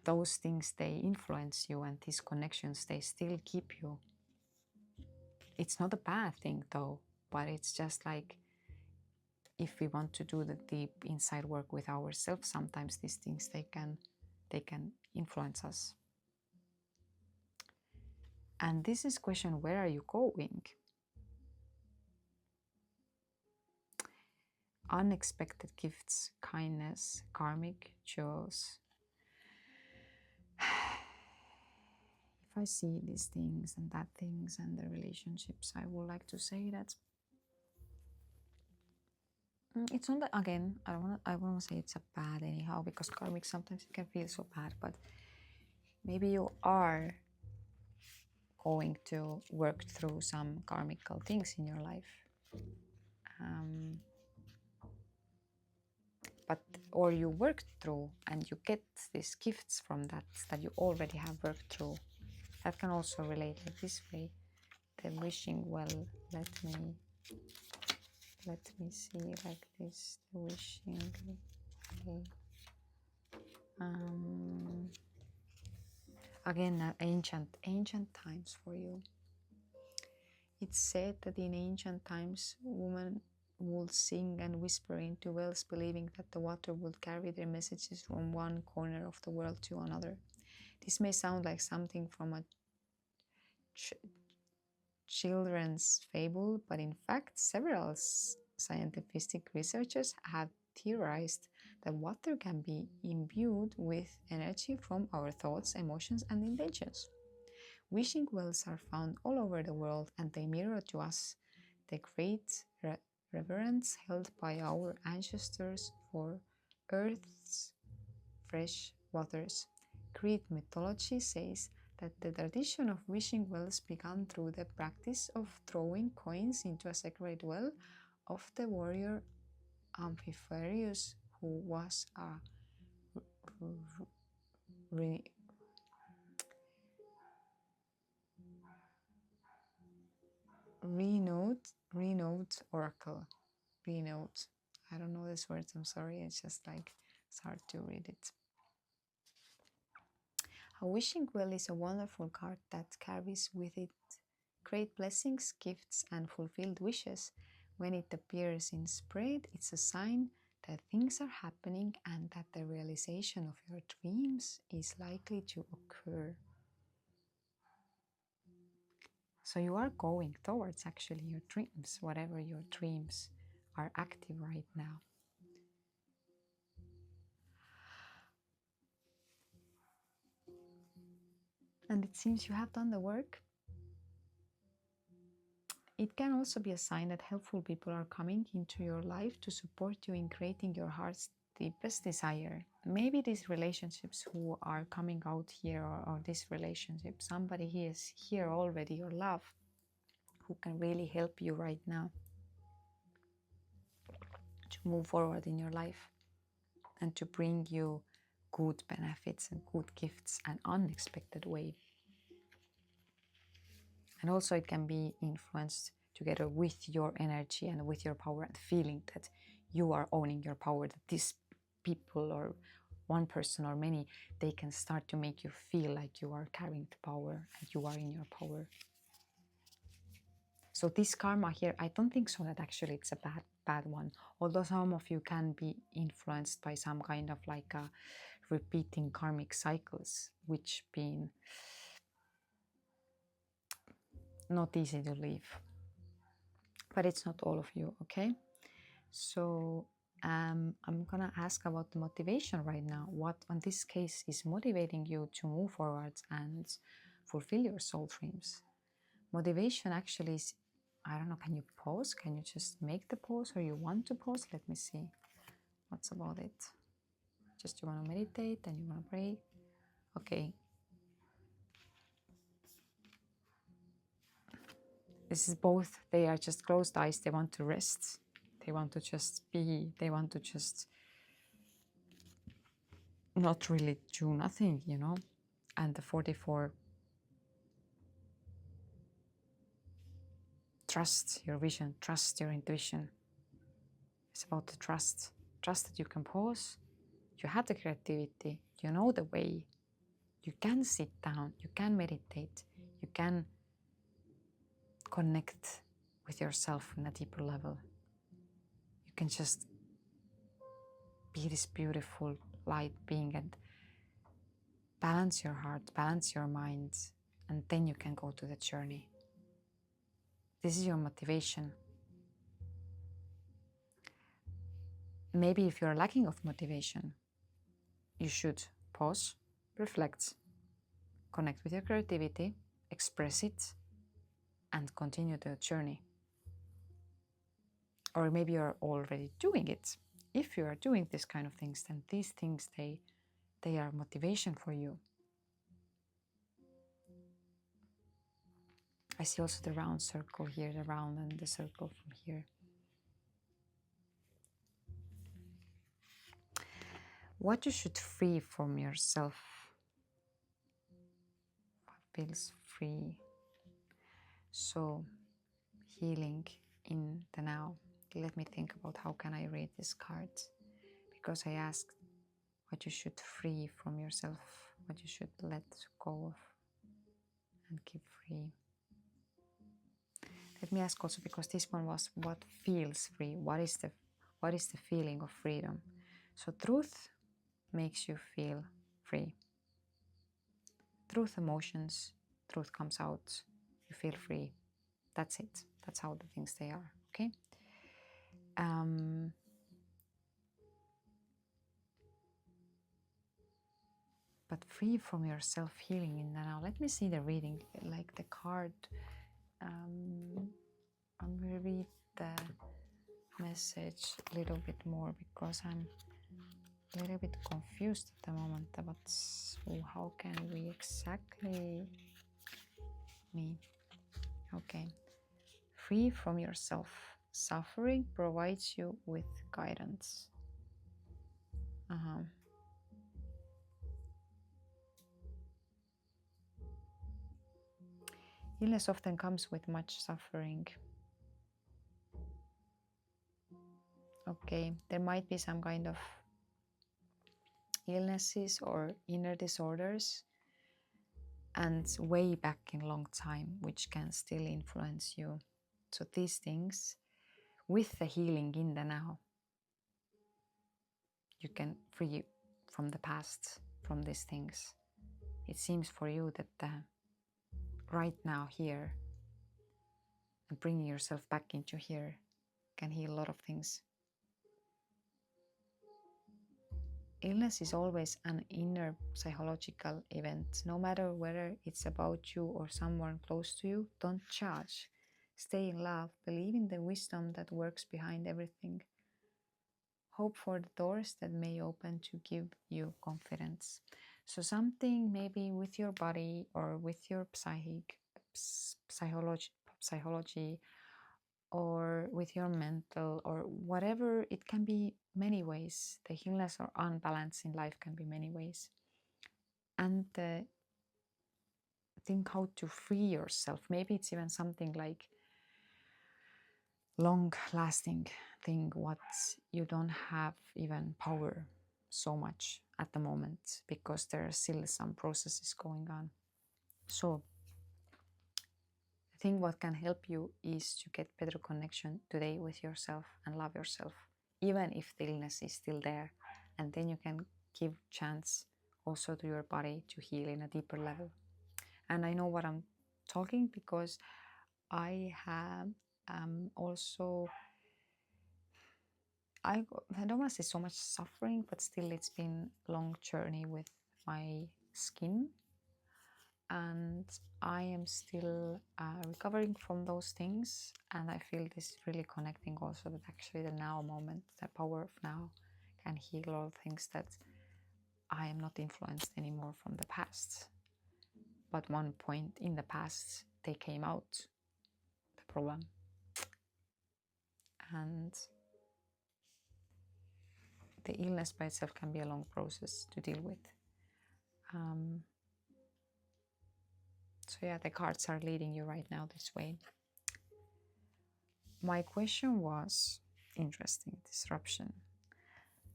those things, they influence you, and these connections, they still keep you. It's not a bad thing though, but it's just like, if we want to do the deep inside work with ourselves, sometimes these things, they can influence us. And this is question, where are you going? Unexpected gifts, kindness, karmic jewels. If I see these things and that things and the relationships, I would like to say that it's not that, again, I want to say it's a bad anyhow, because karmic, sometimes it can feel so bad, but maybe you are going to work through some karmical things in your life. Or you worked through and you get these gifts from that you already have worked through. That can also relate like this way. The wishing well, let me see like this. The wishing well. Again, ancient times for you. It's said that in ancient times, women would sing and whisper into wells, believing that the water would carry their messages from one corner of the world to another. This may sound like something from a children's fable, but in fact, several scientific researchers have theorized that water can be imbued with energy from our thoughts, emotions, and intentions. Wishing wells are found all over the world, and they mirror to us the great reverence held by our ancestors for Earth's fresh waters. Greek mythology says that the tradition of wishing wells began through the practice of throwing coins into a sacred well of the warrior Amphipherius, who was a renowned oracle. Renowned. I don't know this word, I'm sorry, it's just like, it's hard to read it. A wishing well is a wonderful card that carries with it great blessings, gifts, and fulfilled wishes. When it appears in spread, it's a sign that things are happening and that the realization of your dreams is likely to occur. So you are going towards actually your dreams, whatever your dreams are active right now. And it seems you have done the work. It can also be a sign that helpful people are coming into your life to support you in creating your heart's deepest desire. Maybe these relationships who are coming out here, or this relationship, somebody who is here already, your love, who can really help you right now to move forward in your life and to bring you good benefits and good gifts and unexpected way. And also it can be influenced together with your energy and with your power and feeling that you are owning your power, that these people or one person or many, they can start to make you feel like you are carrying the power and you are in your power. So this karma here, I don't think so that actually it's a bad one. Although some of you can be influenced by some kind of like a repeating karmic cycles, which being not easy to leave. But it's not all of you, okay? So I'm gonna ask about the motivation right now. What in this case is motivating you to move forward and fulfill your soul dreams? Motivation actually is, I don't know, can you pause? Can you just make the pause, or you want to pause? Let me see. What's about it? Just you want to meditate and you want to pray? Okay. This is both. They are just closed eyes. They want to rest. They want to just be. They want to just not really do nothing, you know? And the 44, trust your vision, trust your intuition. It's about the trust. Trust that you can pause. You have the creativity. You know the way. You can sit down. You can meditate. You can connect with yourself on a deeper level. You can just be this beautiful light being and balance your heart, balance your mind, and then you can go to the journey. This is your motivation. Maybe if you're lacking of motivation, you should pause, reflect, connect with your creativity, express it, and continue the journey. Or maybe you're already doing it. If you are doing this kind of things, then these things, they are motivation for you. I see also the round circle here, the round and the circle from here. What you should free from yourself. What feels free? So, healing in the now. Let me think about how can I read this card. Because I asked what you should free from yourself, what you should let go of and keep free. Let me ask also, because this one was what feels free. What is the feeling of freedom? So truth makes you feel free. Truth emotions, truth comes out, you feel free. That's it. That's how the things they are, okay? But free from your self-healing in the now. Let me see the reading, like the card. I'm going to read the message a little bit more because I'm a little bit confused at the moment about how can we exactly okay. Free from yourself. Suffering provides you with guidance. Illness often comes with much suffering. Okay, there might be some kind of illnesses or inner disorders and way back in long time, which can still influence you. So these things, with the healing in the now, you can free from the past, from these things. It seems for you that right now here, and bringing yourself back into here can heal a lot of things. Illness is always an inner psychological event. No matter whether it's about you or someone close to you, don't judge. Stay in love. Believe in the wisdom that works behind everything. Hope for the doors that may open to give you confidence. So something maybe with your body or with your psychology or with your mental or whatever, it can be many ways. The illness or unbalance in life can be many ways. And think how to free yourself. Maybe it's even something like long lasting thing what you don't have even power so much at the moment, because there are still some processes going on. So I think what can help you is to get better connection today with yourself and love yourself, even if the illness is still there. And then you can give chance also to your body to heal in a deeper level. And I know what I'm talking, because I have also, I don't want to say so much suffering, but still it's been a long journey with my skin. And I am still recovering from those things. And I feel this is really connecting also that actually the now moment, the power of now, can heal a lot of things that I am not influenced anymore from the past. But one point in the past, they came out, the problem. And the illness by itself can be a long process to deal with. So yeah, the cards are leading you right now this way. My question was, interesting, disruption.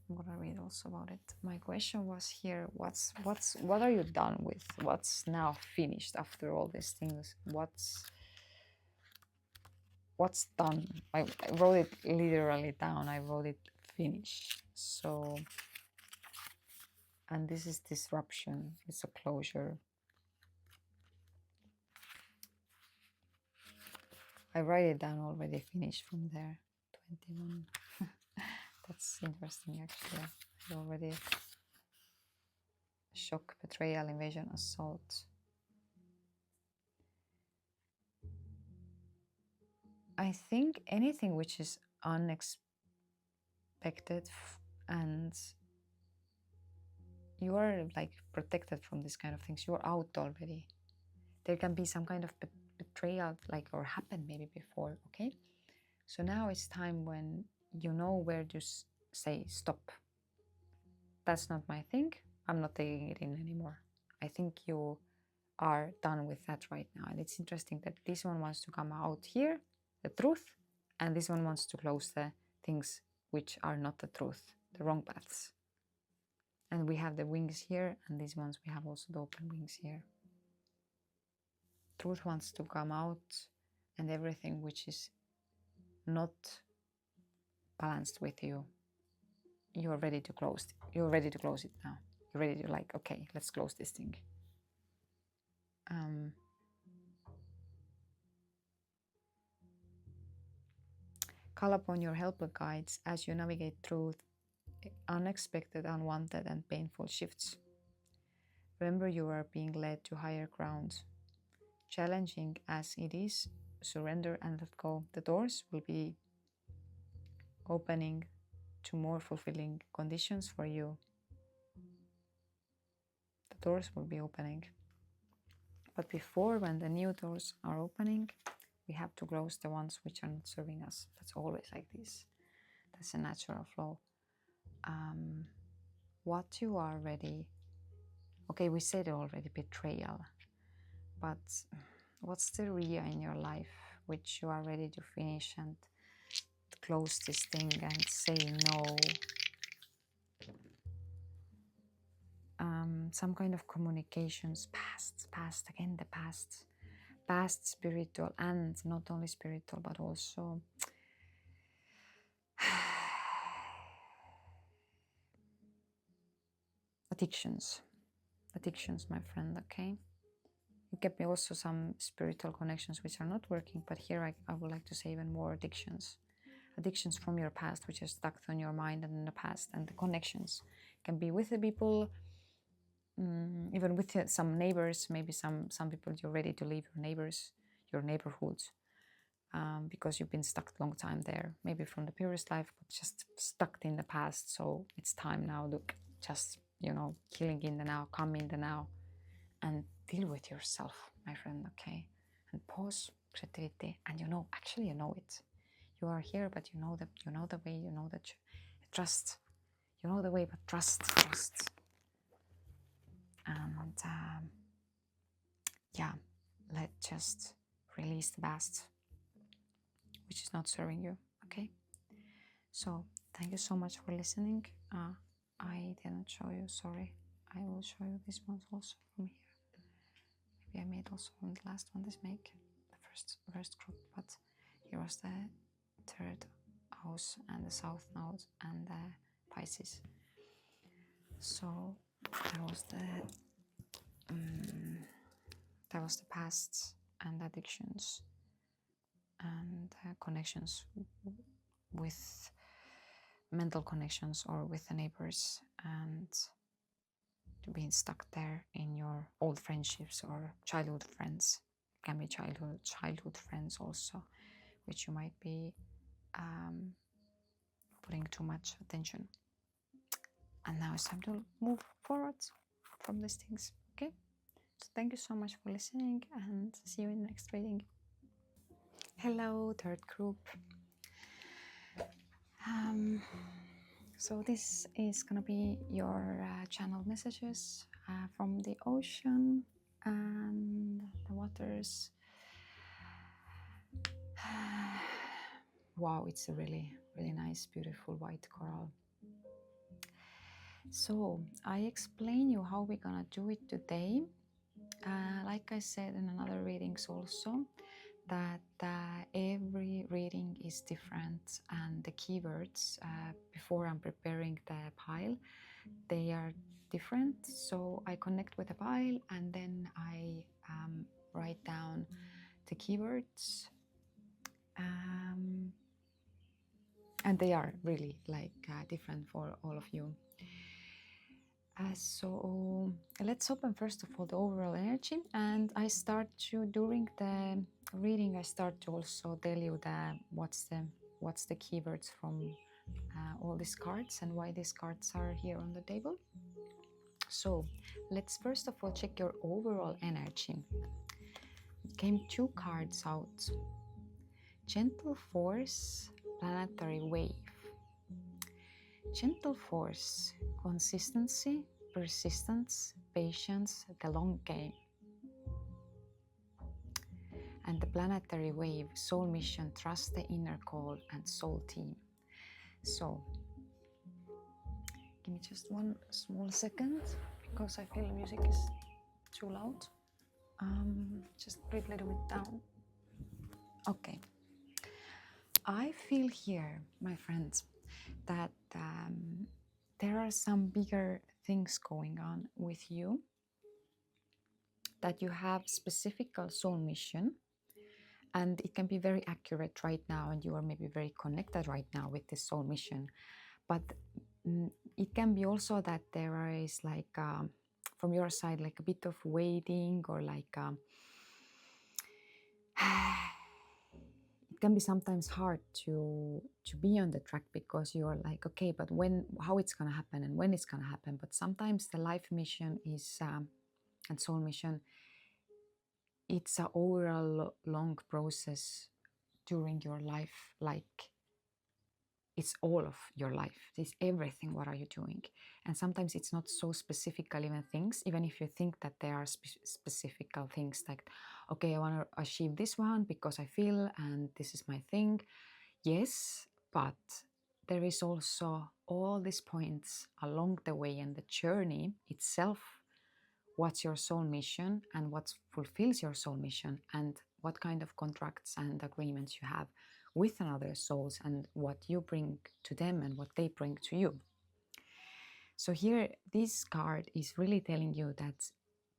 I'm gonna read also about it. My question was here, what are you done with? What's now finished after all these things? What's done? I wrote it literally down. I wrote it finish. So, and this is disruption. It's a closure. I write it down already, finished from there. 21. That's interesting, actually. I already shock, betrayal, invasion, assault. I think anything which is unexpected and you are like protected from this kind of things. You are out already. There can be some kind of betrayal, like, or happened maybe before. Okay, so now it's time when you know where to say stop. That's not my thing. I'm not taking it in anymore. I think you are done with that right now. And it's interesting that this one wants to come out here, the truth, and this one wants to close the things which are not the truth, the wrong paths. And we have the wings here, and these ones we have also the open wings here. Truth wants to come out, and everything which is not balanced with you, you're ready to close it. You're ready to close it now. You're ready to, like, okay, let's close this thing. Call upon your helper guides as you navigate through unexpected, unwanted, and painful shifts. Remember, you are being led to higher ground. Challenging as it is, surrender and let go. The doors will be opening to more fulfilling conditions for you. The doors will be opening. But before, when the new doors are opening, we have to close the ones which are not serving us. That's always like this. That's a natural flow. What you are ready. Okay, we said already betrayal. But what's the area in your life which you are ready to finish and close this thing and say no? some kind of communications, past, again the past spiritual, and not only spiritual but also addictions, my friend. Okay, it can be also some spiritual connections which are not working, but here I would like to say even more addictions from your past, which are stuck on your mind and in the past. And the connections can be with the people, even with some neighbors, maybe some people you're ready to leave your neighbors, your neighborhoods, because you've been stuck a long time there, maybe from the previous life, but just stuck in the past. So it's time now to just, healing in the now, come in the now, and deal with yourself, my friend. Okay, and pause, creativity, and actually you know it. You are here, but you know the way, that trust. You know the way, but trust. And yeah, let's just release the past, which is not serving you. Okay. So thank you so much for listening. I didn't show you. Sorry. I will show you this one also from here. Maybe I made also from the last one. This make the first group, but here was the third house and the south node and the Pisces. So that was the past and addictions and connections with mental connections or with the neighbors, and being stuck there in your old friendships or childhood friends. It can be childhood friends also, which you might be putting too much attention. And now it's time to move forward from these things. Okay, so thank you so much for listening, and see you in the next reading. Hello, third group. So this is gonna be your channel messages from the ocean and the waters. Wow, it's a really, really nice, beautiful white coral. So I explain you how we're gonna do it today. Like I said in another readings also, that every reading is different, and the keywords before I'm preparing the pile, they are different. So I connect with the pile, and then I write down the keywords, and they are really different for all of you. So let's open first of all the overall energy, and I start to, during the reading, I start to also tell you what's the keywords from all these cards and why these cards are here on the table. So let's first of all check your overall energy. It came two cards out: Gentle Force, Planetary Wave. Gentle force, consistency, persistence, patience, the long game. And the planetary wave, soul mission, trust the inner call, and soul team. So, give me just one small second, because I feel the music is too loud. Just breathe a little bit down. Okay. I feel here, my friends, that there are some bigger things going on with you, that you have specific soul mission, and it can be very accurate right now, and you are maybe very connected right now with this soul mission. But it can be also that there is from your side a bit of waiting, or it can be sometimes hard to be on the track, because you're okay, but how it's gonna happen and when it's gonna happen. But sometimes the life mission is and soul mission, it's an overall long process during your life. It's all of your life. It's everything. What are you doing? And sometimes it's not so specific even things, even if you think that there are specific things, okay, I want to achieve this one because I feel, and this is my thing. Yes, but there is also all these points along the way and the journey itself. What's your soul mission and what fulfills your soul mission, and what kind of contracts and agreements you have with another souls, and what you bring to them and what they bring to you. So here, this card is really telling you that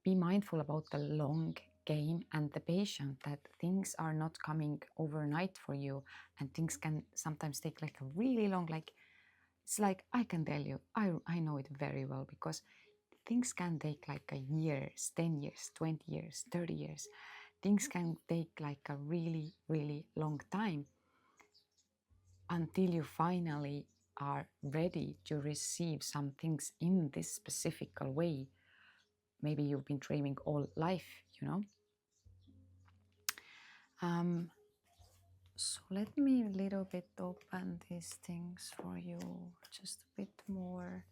be mindful about the long game and the patient, that things are not coming overnight for you, and things can sometimes take like a really long, like it's like, I can tell you, I know it very well, because things can take like a years, 10 years, 20 years, 30 years. Things can take like a really, really long time until you finally are ready to receive some things in this specific way. Maybe you've been dreaming all life, you know. So let me a little bit open these things for you, just a bit more.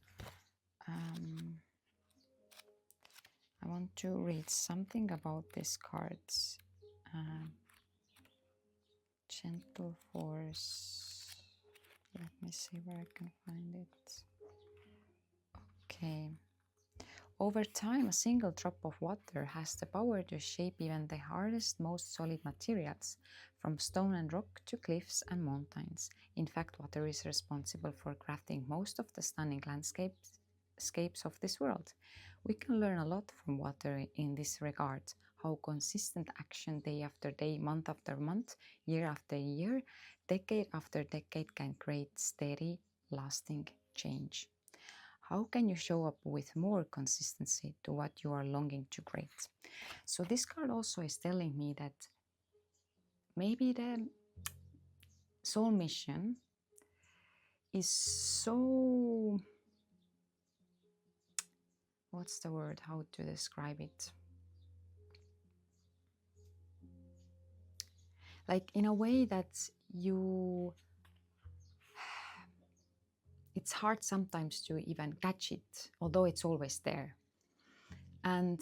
I want to read something about these cards. Gentle force. Let me see where I can find it. Okay. Over time, a single drop of water has the power to shape even the hardest, most solid materials, from stone and rock to cliffs and mountains. In fact, water is responsible for crafting most of the stunning landscapes of this world. We can learn a lot from water in this regard, how consistent action day after day, month after month, year after year, decade after decade can create steady, lasting change. How can you show up with more consistency to what you are longing to create? So this card also is telling me that maybe the soul mission is so, what's the word, how to describe it? Like in a way that it's hard sometimes to even catch it, although it's always there. And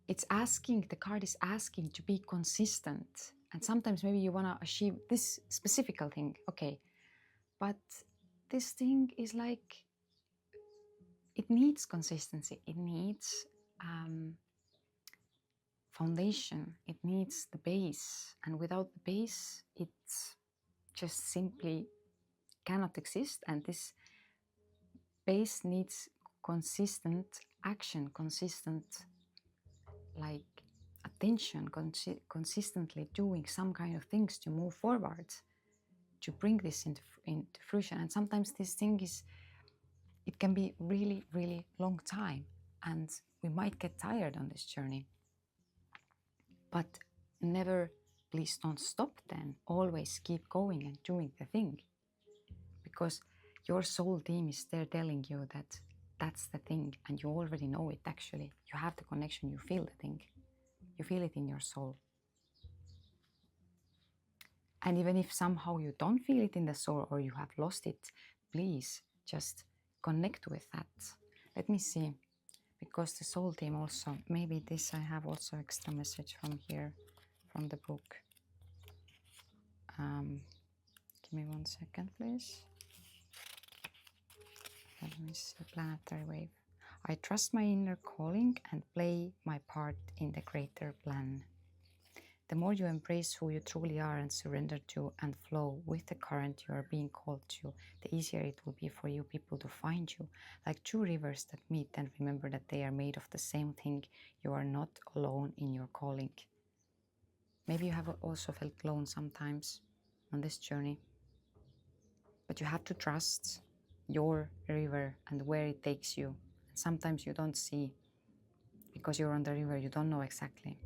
the card is asking to be consistent. And sometimes maybe you want to achieve this specific thing, okay. But this thing is like, it needs consistency. It needs foundation. It needs the base. And without the base, it just simply cannot exist. And this base needs consistent action, consistent like attention, consistently doing some kind of things to move forward, to bring this into fruition. And sometimes this thing it can be really, really long time, and we might get tired on this journey. But never, please don't stop then. Always keep going and doing the thing, because your soul team is there telling you that that's the thing, and you already know it. Actually, you have the connection, you feel the thing, you feel it in your soul. And even if somehow you don't feel it in the soul, or you have lost it, please just connect with that. Let me see, because the soul team also, maybe this I have also extra message from here, from the book. Give me 1 second, please. Let me see, planetary wave. I trust my inner calling and play my part in the greater plan. The more you embrace who you truly are and surrender to and flow with the current you are being called to, the easier it will be for you people to find you, like two rivers that meet, and remember that they are made of the same thing. You are not alone in your calling. Maybe you have also felt alone sometimes on this journey, but you have to trust your river and where it takes you. And sometimes you don't see, because you're on the river, you don't know exactly.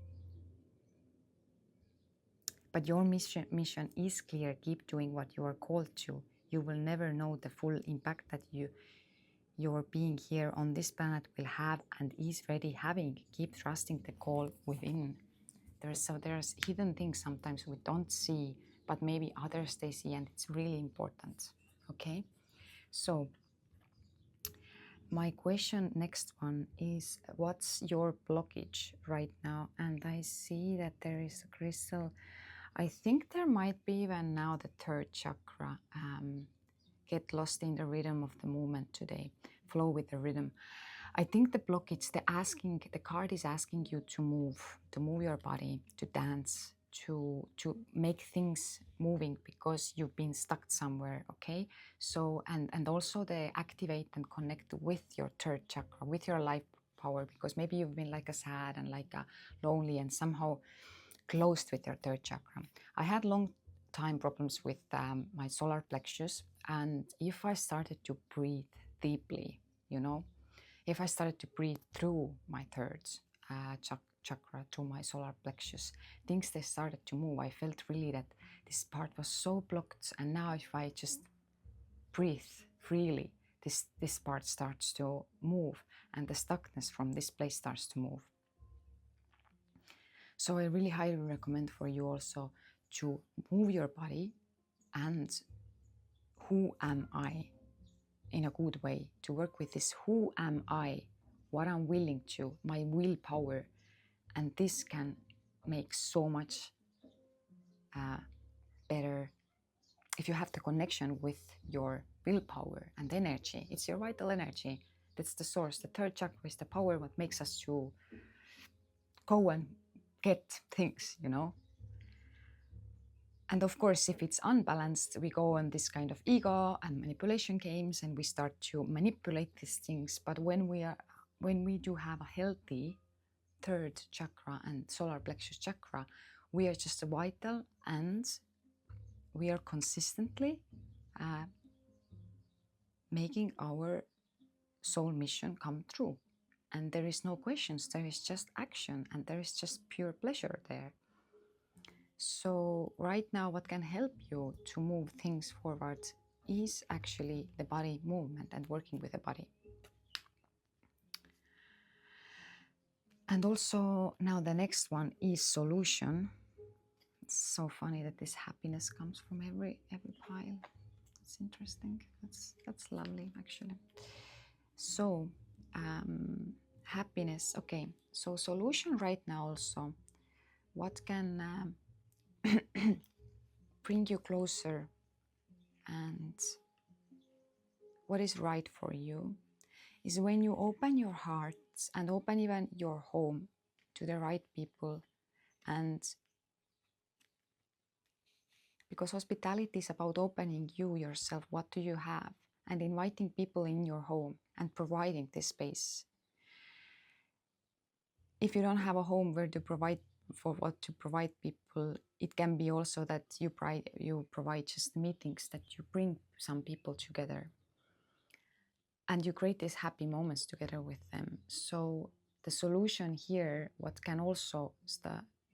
But your mission is clear. Keep doing what you are called to. You will never know the full impact that your being here on this planet will have and is already having. Keep trusting the call within. There's hidden things sometimes we don't see, but maybe others they see, and it's really important. Okay, so my question, next one, is what's your blockage right now? And I see that there is a crystal. I think there might be even now the third chakra. Get lost in the rhythm of the movement today. Flow with the rhythm. I think the blockage, the card is asking you to move your body, to dance, to make things moving because you've been stuck somewhere, okay? So, and also the activate and connect with your third chakra, with your life power, because maybe you've been like a sad and like a lonely and somehow closed with your third chakra. I had long time problems with my solar plexus, and if I started to breathe deeply, you know, if I started to breathe through my third chakra to my solar plexus, things they started to move. I felt really that this part was so blocked, and now if I just breathe freely, this part starts to move, and the stuckness from this place starts to move. So I really highly recommend for you also to move your body and who am I in a good way, to work with this who am I, what I'm willing to, my willpower, and this can make so much better if you have the connection with your willpower and energy. It's your vital energy. That's the source. The third chakra is the power what makes us to go and get things, you know. And of course, if it's unbalanced, we go on this kind of ego and manipulation games and we start to manipulate these things. But when we do have a healthy third chakra and solar plexus chakra, we are just vital and we are consistently making our soul mission come true. And there is no questions, there is just action and there is just pure pleasure there. So right now, what can help you to move things forward is actually the body movement and working with the body. And also now the next one is solution. It's so funny that this happiness comes from every pile. It's interesting. That's lovely actually. So happiness. Okay. So solution right now also. What can bring you closer and what is right for you is when you open your hearts and open even your home to the right people. And because hospitality is about opening you yourself, what do you have, and inviting people in your home and providing this space. If you don't have a home where to provide people, it can be also that you provide just meetings, that you bring some people together and you create these happy moments together with them. So the solution here, what can also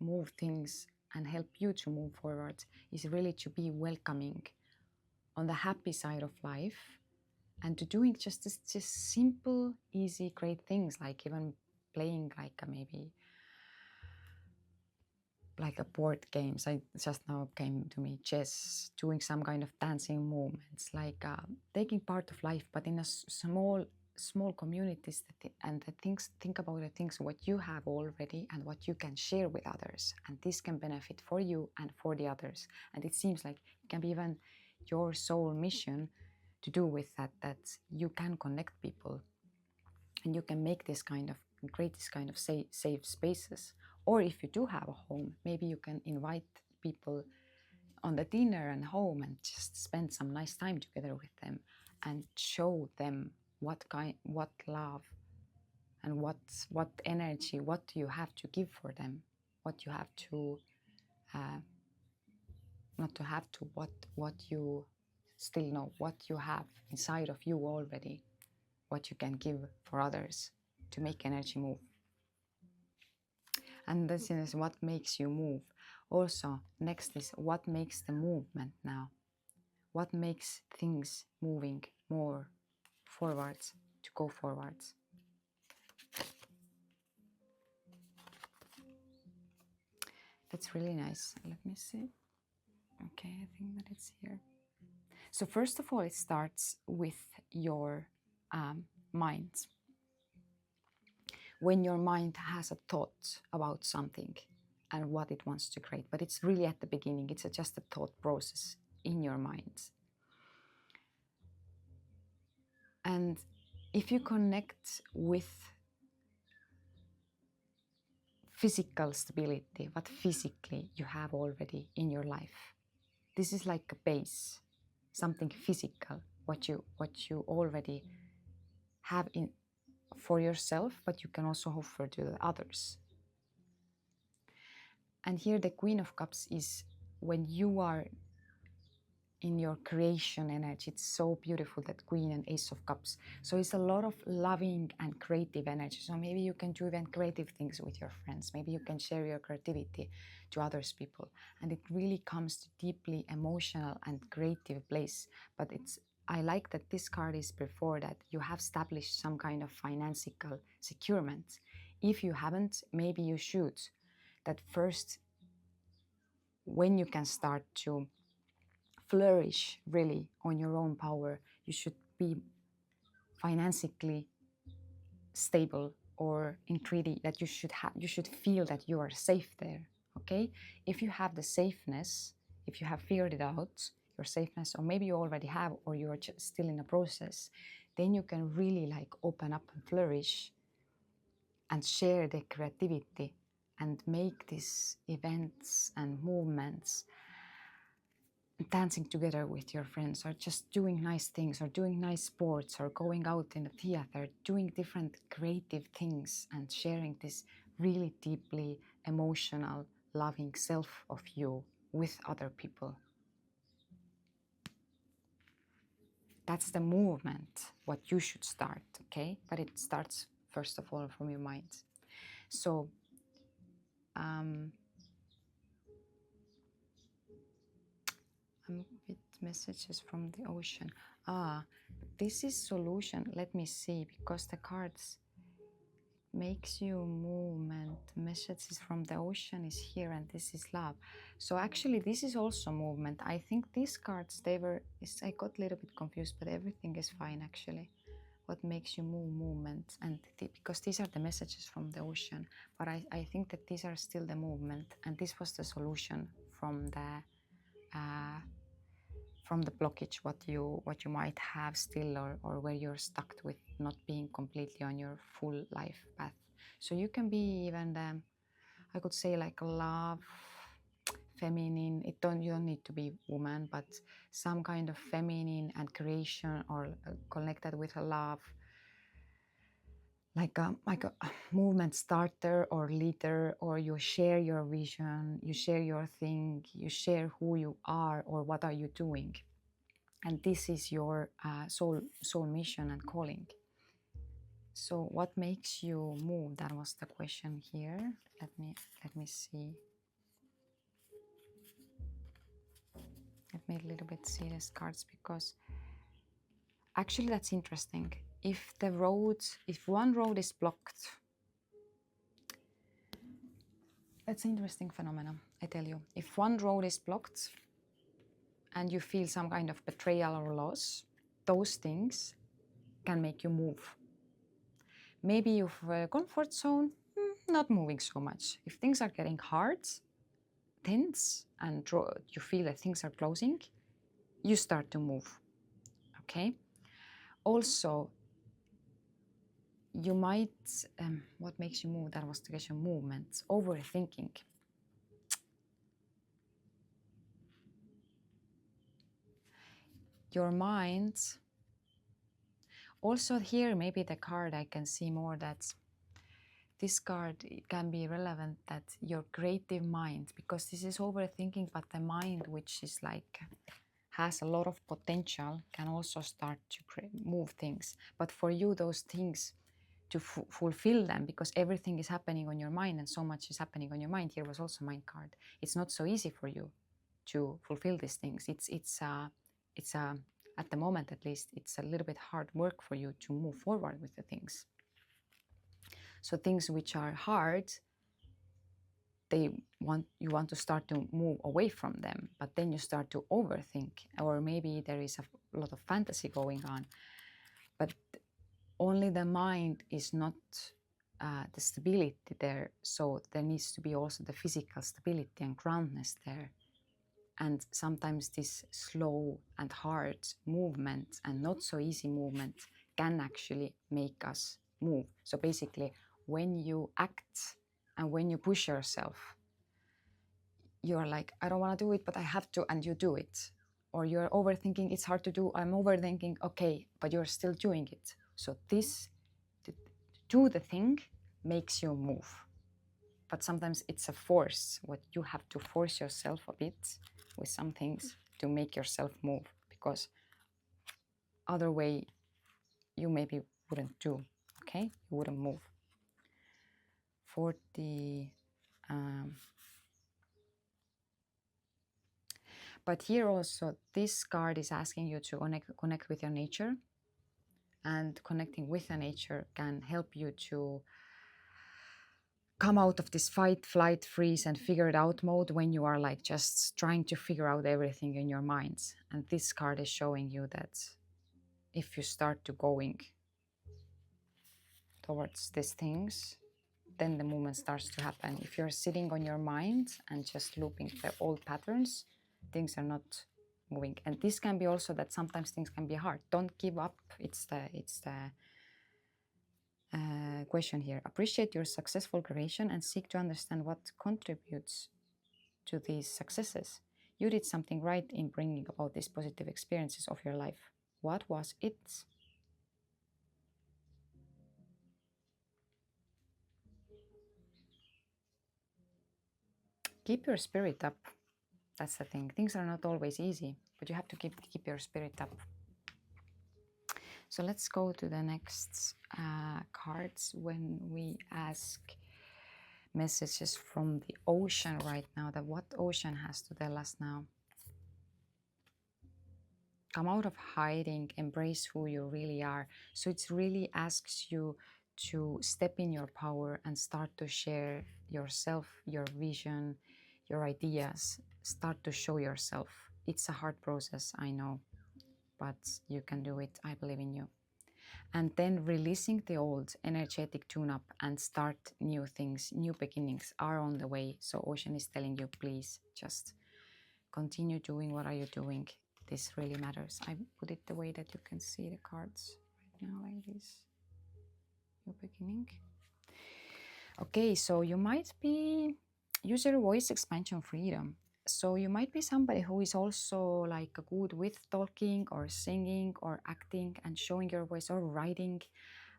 move things and help you to move forward, is really to be welcoming on the happy side of life and to doing just simple, easy, great things, like even playing maybe like a board games. I just now came to me chess, doing some kind of dancing movements, like taking part of life, but in a small communities, and the things, think about the things what you have already and what you can share with others, and this can benefit for you and for the others. And it seems like it can be even your soul mission to do with that you can connect people and you can make this kind of create this kind of safe spaces. Or if you do have a home, maybe you can invite people on the dinner and home and just spend some nice time together with them and show them what love and what energy, what you have to give for them, what you have to not to have to, what you still know, what you have inside of you already, what you can give for others to make energy move. And this is what makes you move. Also, next is what makes the movement now. What makes things moving more forwards, to go forwards. That's really nice. Let me see. Okay, I think that it's here. So first of all, it starts with your mind. When your mind has a thought about something and what it wants to create. But it's really at the beginning. It's just a thought process in your mind. And if you connect with physical stability, what physically you have already in your life, this is like a base, something physical, what you already have in for yourself, but you can also offer to the others. And here the Queen of Cups is when you are in your creation energy. It's so beautiful, that Queen and Ace of Cups. So it's a lot of loving and creative energy. So maybe you can do even creative things with your friends. Maybe you can share your creativity to others people. And it really comes to deeply emotional and creative place. But I like that this card is before that you have established some kind of financial securement. If you haven't, maybe you should. That first, when you can start to flourish really on your own power, you should be financially stable, or in treaty that you should feel that you are safe there. Okay, if you have the safeness, if you have figured it out, your safeness, or maybe you already have, or you are still in a process, then you can really like open up and flourish and share the creativity and make these events and movements, dancing together with your friends, or just doing nice things, or doing nice sports, or going out in the theater, doing different creative things and sharing this really deeply emotional, loving self of you with other people. That's the movement, what you should start, okay? But it starts first of all from your mind. So with messages from the ocean. This is solution. Let me see, because the cards makes you movement. Messages from the ocean is here, and this is love. So actually this is also movement. I think these cards, I got a little bit confused, but everything is fine actually. What makes you move, movement, and because these are the messages from the ocean, but I think that these are still the movement, and this was the solution from the blockage, what you might have still, or where you're stuck with not being completely on your full life path. So you can be even I could say like love, feminine. You don't need to be woman, but some kind of feminine and creation, or connected with a love, like a movement starter or leader, or you share your vision, you share your thing, you share who you are, or what are you doing. And this is your soul mission and calling. So what makes you move? That was the question here. Let me see. Let me a little bit see these cards, because actually that's interesting. If one road is blocked, that's an interesting phenomenon, I tell you. If one road is blocked and you feel some kind of betrayal or loss, those things can make you move. Maybe you have a comfort zone, not moving so much. If things are getting hard, tense, and you feel that things are closing, you start to move, okay? Also, you might, what makes you move? That was the question, movements, overthinking. Your mind, also here, maybe the card I can see more that this card can be relevant, that your creative mind, because this is overthinking, but the mind, which is like, has a lot of potential, can also start to move things. But for you, those things, to fulfill them, because everything is happening on your mind and so much is happening on your mind. Here was also mind card. It's not so easy for you to fulfill these things. It's at the moment at least, it's a little bit hard work for you to move forward with the things. So things which are hard, you want to start to move away from them, but then you start to overthink, or maybe there is a lot of fantasy going on, but only the mind is not the stability there. So there needs to be also the physical stability and groundness there. And sometimes this slow and hard movement and not so easy movement can actually make us move. So basically, when you act and when you push yourself, you're like, I don't want to do it, but I have to, and you do it. Or you're overthinking, it's hard to do, I'm overthinking, okay, but you're still doing it. So this, to do the thing, makes you move. But sometimes it's a force, what you have to force yourself a bit with some things to make yourself move, because other way you maybe wouldn't do, okay? You wouldn't move. 40, but here also, this card is asking you to connect with your nature, and connecting with the nature can help you to come out of this fight, flight, freeze, and figure it out mode when you are like just trying to figure out everything in your minds. And this card is showing you that if you start to going towards these things, then the movement starts to happen. If you're sitting on your mind and just looping the old patterns, things are not moving. And this can be also that sometimes things can be hard. Don't give up. It's the question here. Appreciate your successful creation and seek to understand what contributes to these successes. You did something right in bringing about these positive experiences of your life. What was it? Keep your spirit up. That's the thing. Things are not always easy, but you have to keep your spirit up. So let's go to the next cards when we ask messages from the ocean right now. That what ocean has to tell us now. Come out of hiding, embrace who you really are. So it really asks you to step in your power and start to share yourself, your vision, your ideas. Start to show yourself. It's a hard process, I know, but you can do it. I believe in you. And then releasing the old, energetic tune-up and start new things. New beginnings are on the way. So Ocean is telling you, please just continue doing what are you doing. This really matters. I put it the way that you can see the cards right now, like this. New beginning. Okay, so you might be use your voice expansion freedom. So you might be somebody who is also like good with talking or singing or acting and showing your voice or writing.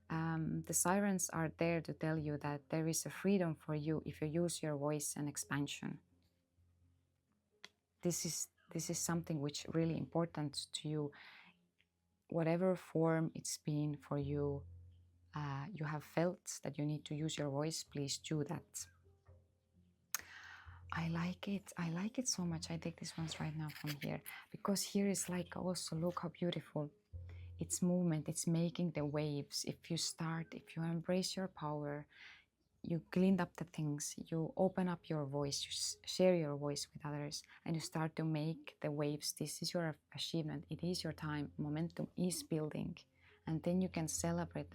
The sirens are there to tell you that there is a freedom for you if you use your voice and expansion. This is something which really important to you. Whatever form it's been for you, you have felt that you need to use your voice, please do that. I like it. I like it so much. I take these ones right now from here because here is like also look how beautiful. It's movement. It's making the waves. If you embrace your power, you clean up the things, you open up your voice, you share your voice with others, and you start to make the waves. This is your achievement. It is your time. Momentum is building, and then you can celebrate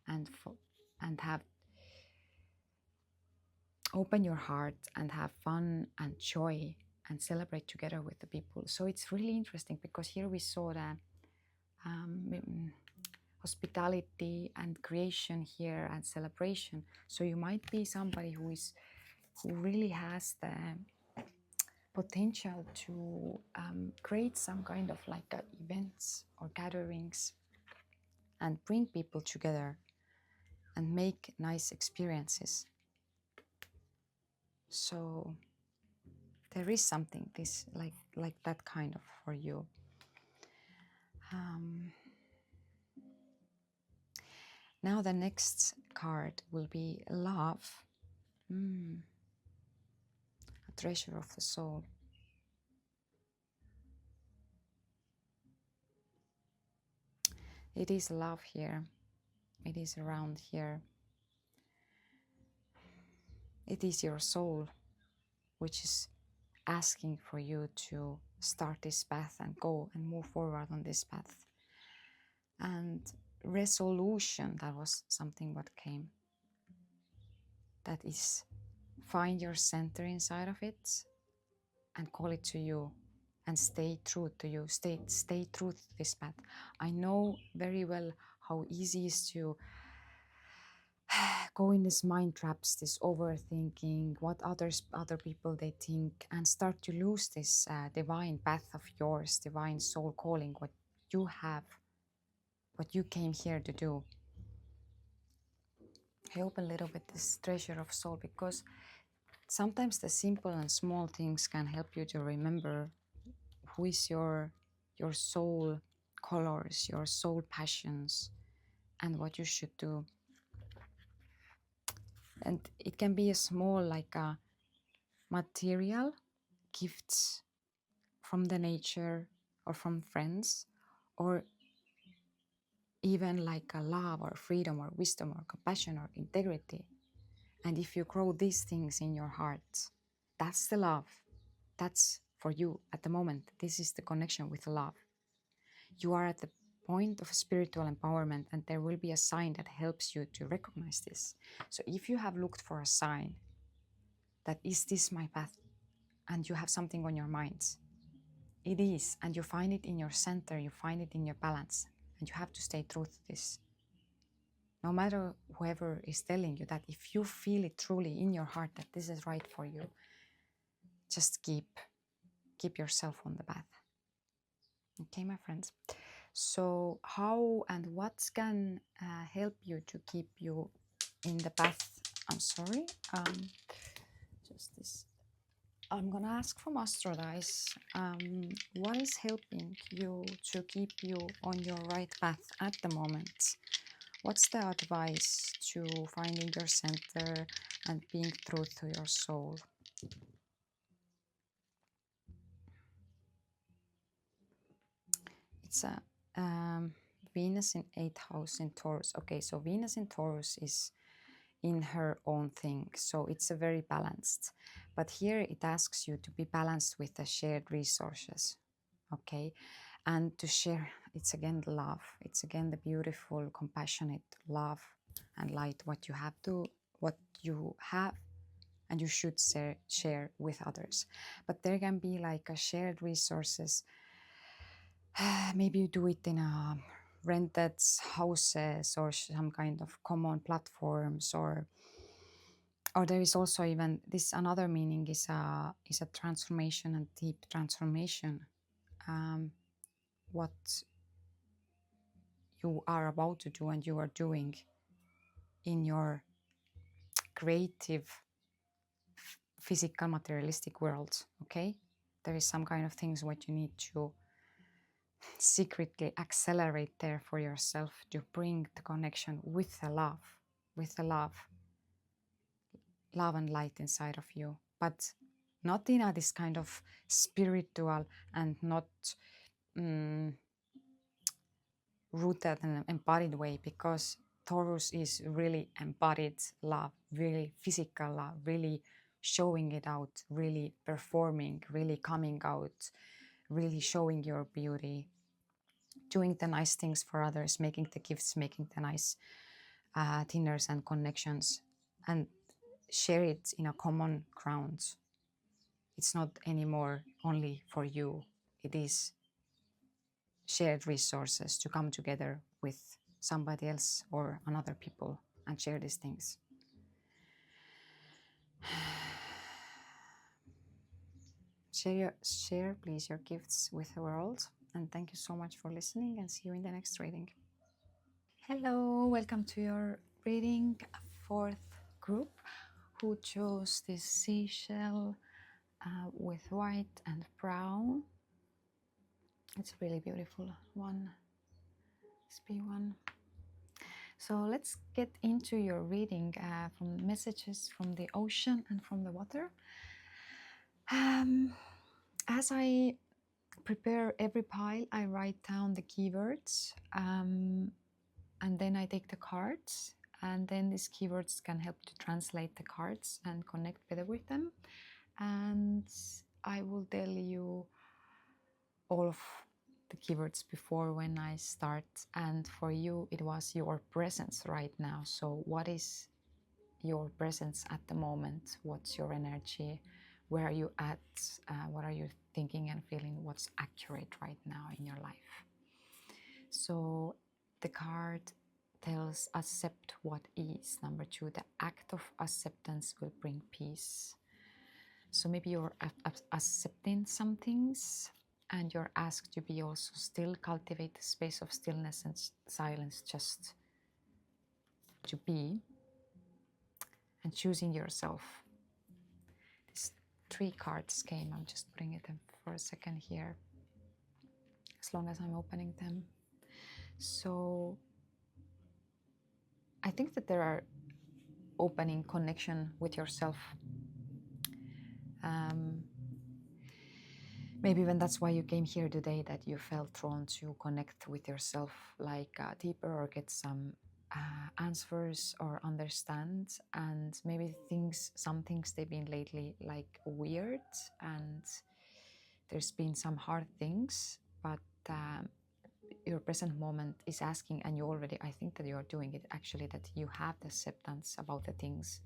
and have open your heart and have fun and joy and celebrate together with the people. So it's really interesting because here we saw the hospitality and creation here and celebration. So you might be somebody who really has the potential to create some kind of like events or gatherings and bring people together and make nice experiences. So there is something this like that kind of for you. Now the next card will be love, a treasure of the soul. It is love here. It is around here. It is your soul which is asking for you to start this path and go and move forward on this path. And resolution, that was something what came. that is, find your center inside of it and call it to you and stay true to you, stay true to this path. I know very well how easy it is to go in this mind traps, this overthinking, what other people they think, and start to lose this divine path of yours, divine soul calling, what you have, what you came here to do. I hope a little bit this treasure of soul, because sometimes the simple and small things can help you to remember who is your soul colors, your soul passions, and what you should do. And it can be a small, like a material gifts from the nature or from friends, or even like a love or freedom or wisdom or compassion or integrity. And if you grow these things in your heart, that's the love. That's for you at the moment. This is the connection with love. You are at the point of spiritual empowerment, and there will be a sign that helps you to recognize this. So if you have looked for a sign that is this my path, and you have something on your mind, it is, and you find it in your center, you find it in your balance, and you have to stay true to this. No matter whoever is telling you that, if you feel it truly in your heart that this is right for you, just keep yourself on the path. Okay, my friends. So how and what can help you to keep you in the path? I'm sorry, just this. I'm gonna ask from Astro Dice, what is helping you to keep you on your right path at the moment? What's the advice to finding your center and being true to your soul? It's a Venus in 8th house in Taurus. Okay, so Venus in Taurus is in her own thing, so it's a very balanced. But here it asks you to be balanced with the shared resources, okay? And to share, it's again the love. It's again the beautiful, compassionate love and light, what you have and you should share with others. But there can be like a shared resources. Maybe you do it in a rented houses or some kind of common platforms, or there is also even this another meaning is a transformation and deep transformation. What you are about to do and you are doing in your creative physical materialistic world, okay? There is some kind of things what you need to secretly accelerate there for yourself to bring the connection with the love, love and light inside of you, but not in a this kind of spiritual and not rooted and embodied way, because Taurus is really embodied love, really physical love, really showing it out, really performing, really coming out, really showing your beauty, doing the nice things for others, making the gifts, making the nice dinners and connections, and share it in a common ground. It's not anymore only for you. It is shared resources to come together with somebody else or another people and share these things. Share please your gifts with the world, and thank you so much for listening, and see you in the next reading. Hello, welcome to your reading. Fourth group who chose this seashell with white and brown. It's a really beautiful one. SP1. So let's get into your reading from messages from the ocean and from the water. As I prepare every pile, I write down the keywords, and then I take the cards, and then these keywords can help to translate the cards and connect better with them. And I will tell you all of the keywords before when I start, and for you it was your presence right now. So what is your presence at the moment? What's your energy? Where are you at? What are you thinking and feeling? What's accurate right now in your life? So the card tells accept what is. Number 2, the act of acceptance will bring peace. So maybe you're accepting some things and you're asked to be also still, cultivate the space of stillness and silence, just to be, and choosing yourself. These 3 cards came. I'm just bringing them for a second here, as long as I'm opening them. So I think that there are opening connection with yourself. Maybe even that's why you came here today, that you felt drawn to connect with yourself like deeper, or get some answers or understand. And maybe some things they've been lately like weird, and there's been some hard things, but your present moment is asking, and you already, I think that you are doing it actually, that you have the acceptance about the things,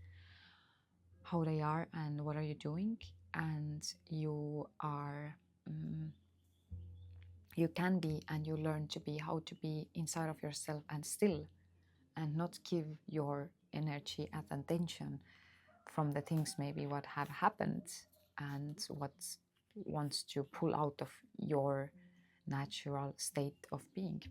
how they are and what are you doing, and you are you can be, and you learn to be, how to be inside of yourself and still, and not give your energy and attention from the things maybe what have happened and what wants to pull out of your natural state of being.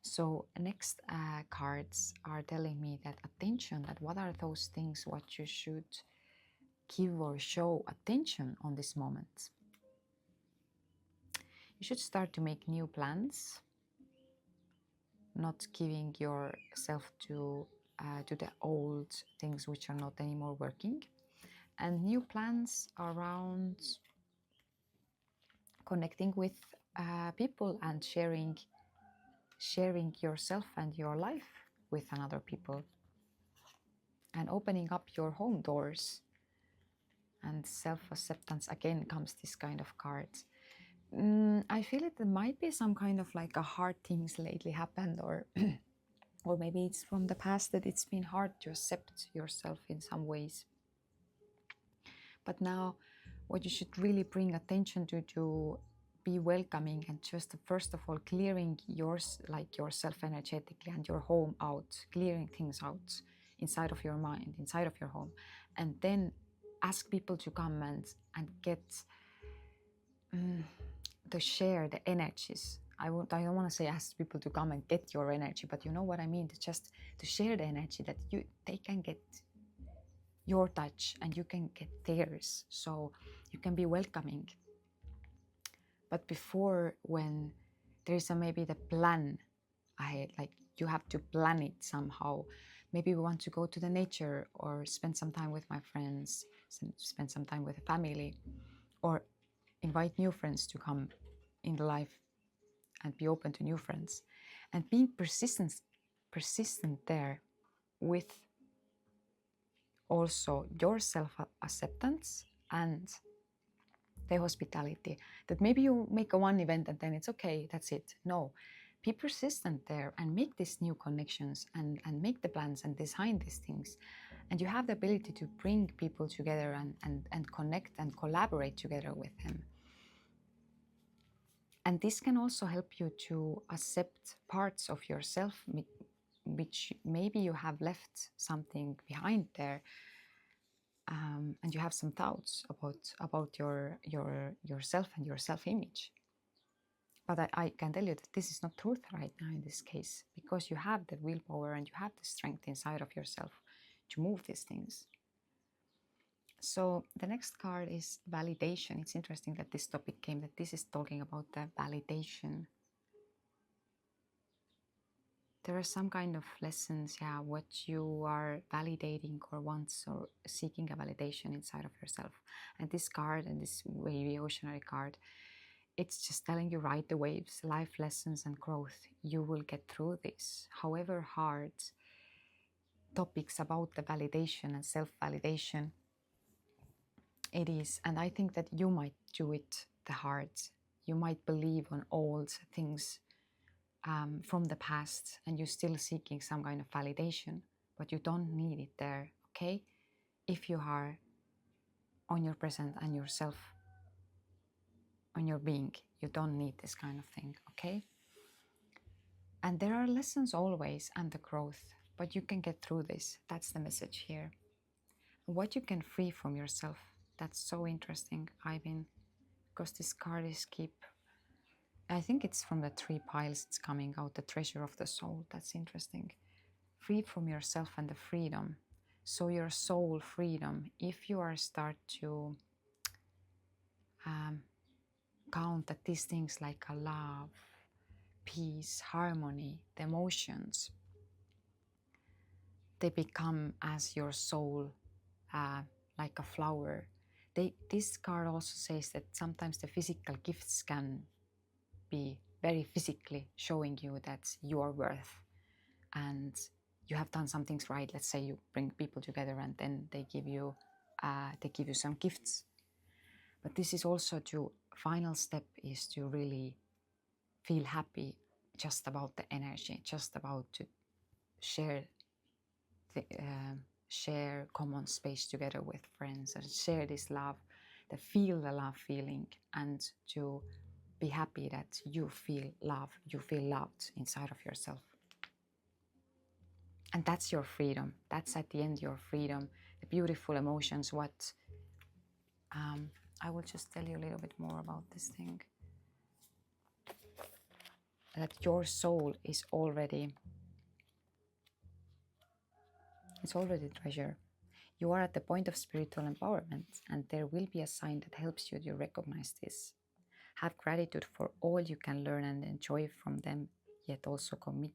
So next cards are telling me that attention, that what are those things what you should give or show attention on this moment. You should start to make new plans, not giving yourself to the old things which are not anymore working, and new plans around connecting with people and sharing yourself and your life with another people, and opening up your home doors. And self-acceptance, again comes this kind of cards. I feel it, there might be some kind of like a hard things lately happened, or or maybe it's from the past that it's been hard to accept yourself in some ways. But now what you should really bring attention to be welcoming, and just first of all clearing yourself energetically and your home out, clearing things out inside of your mind, inside of your home, and then ask people to come and get to share the energies. I don't want to say ask people to come and get your energy, but you know what I mean, to share the energy, that they can get your touch and you can get theirs, so you can be welcoming. But before, when there is maybe the plan, you have to plan it somehow. Maybe we want to go to the nature, or spend some time with my friends, spend some time with the family, or invite new friends to come in the life and be open to new friends, and being persistent there with also your self-acceptance and the hospitality. That maybe you make one event and then it's okay, that's it. No, be persistent there and make these new connections, and make the plans and design these things. And you have the ability to bring people together and connect and collaborate together with them. And this can also help you to accept parts of yourself which maybe you have left something behind there, and you have some thoughts about yourself and your self-image. But I can tell you that this is not truth right now in this case, because you have the willpower and you have the strength inside of yourself to move these things. So the next card is validation. It's interesting that this topic came, that this is talking about the validation. There are some kind of lessons, what you are validating or wants, or seeking a validation inside of yourself. And this card, and this wavy oceanary card, it's just telling you, ride the waves, life lessons and growth. You will get through this. However hard topics about the validation and self-validation it is, and I think that you might do it the hard. You might believe on old things from the past and you're still seeking some kind of validation, but you don't need it there, okay? If you are on your present and yourself, on your being, you don't need this kind of thing, okay? And there are lessons always and the growth, but you can get through this. That's the message here. What you can free from yourself, that's so interesting, Ivan, because this card is I think it's from the 3 piles it's coming out, the treasure of the soul. That's interesting. Free from yourself and the freedom. So your soul freedom, if you are start to count that these things like a love, peace, harmony, the emotions, they become as your soul, like a flower. This card also says that sometimes the physical gifts can be very physically showing you that you are worth and you have done some things right. Let's say you bring people together and then they give you some gifts. But this is also final step is to really feel happy just about the energy, just about to share common space together with friends and share this love, to feel the love feeling and to be happy that you feel love, you feel loved inside of yourself. And that's your freedom. That's at the end your freedom, the beautiful emotions. What I will just tell you a little bit more about this thing. That your soul is already, it's already treasure. You are at the point of spiritual empowerment, and there will be a sign that helps you to recognize this. Have gratitude for all you can learn and enjoy from them, yet also commit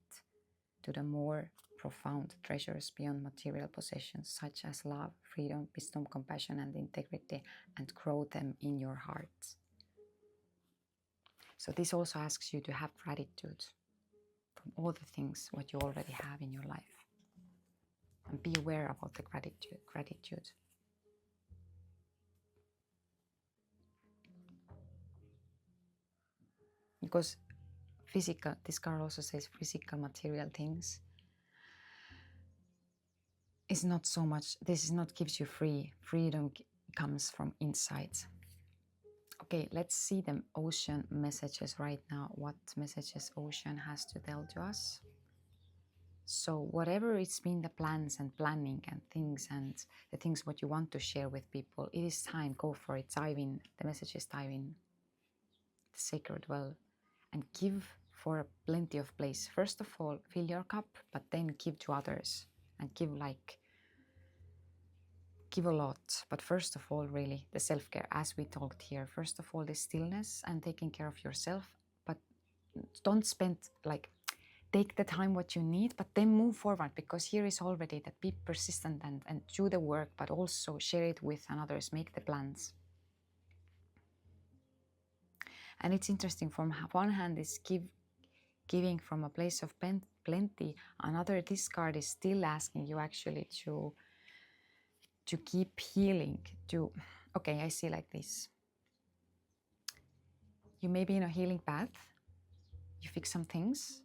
to the more profound treasures beyond material possessions, such as love, freedom, wisdom, compassion, and integrity, and grow them in your heart. So this also asks you to have gratitude from all the things what you already have in your life. And be aware about the gratitude. Because this card also says physical material things is not so much, this is not gives you freedom comes from inside. Okay, let's see the ocean messages right now. What messages ocean has to tell to us? So whatever it's been the plans and planning and things and the things what you want to share with people, it is time, go for it, dive in. The messages dive in the sacred well and give for plenty of place. First of all, fill your cup, but then give to others and give a lot. But first of all, really, the self-care, as we talked here. First of all, the stillness and taking care of yourself, but don't spend, take the time what you need, but then move forward, because here is already that be persistent and do the work, but also share it with others, make the plans. And it's interesting, from one hand is giving from a place of plenty, another, this card is still asking you actually to keep healing, okay, I see like this. You may be in a healing path, you fix some things,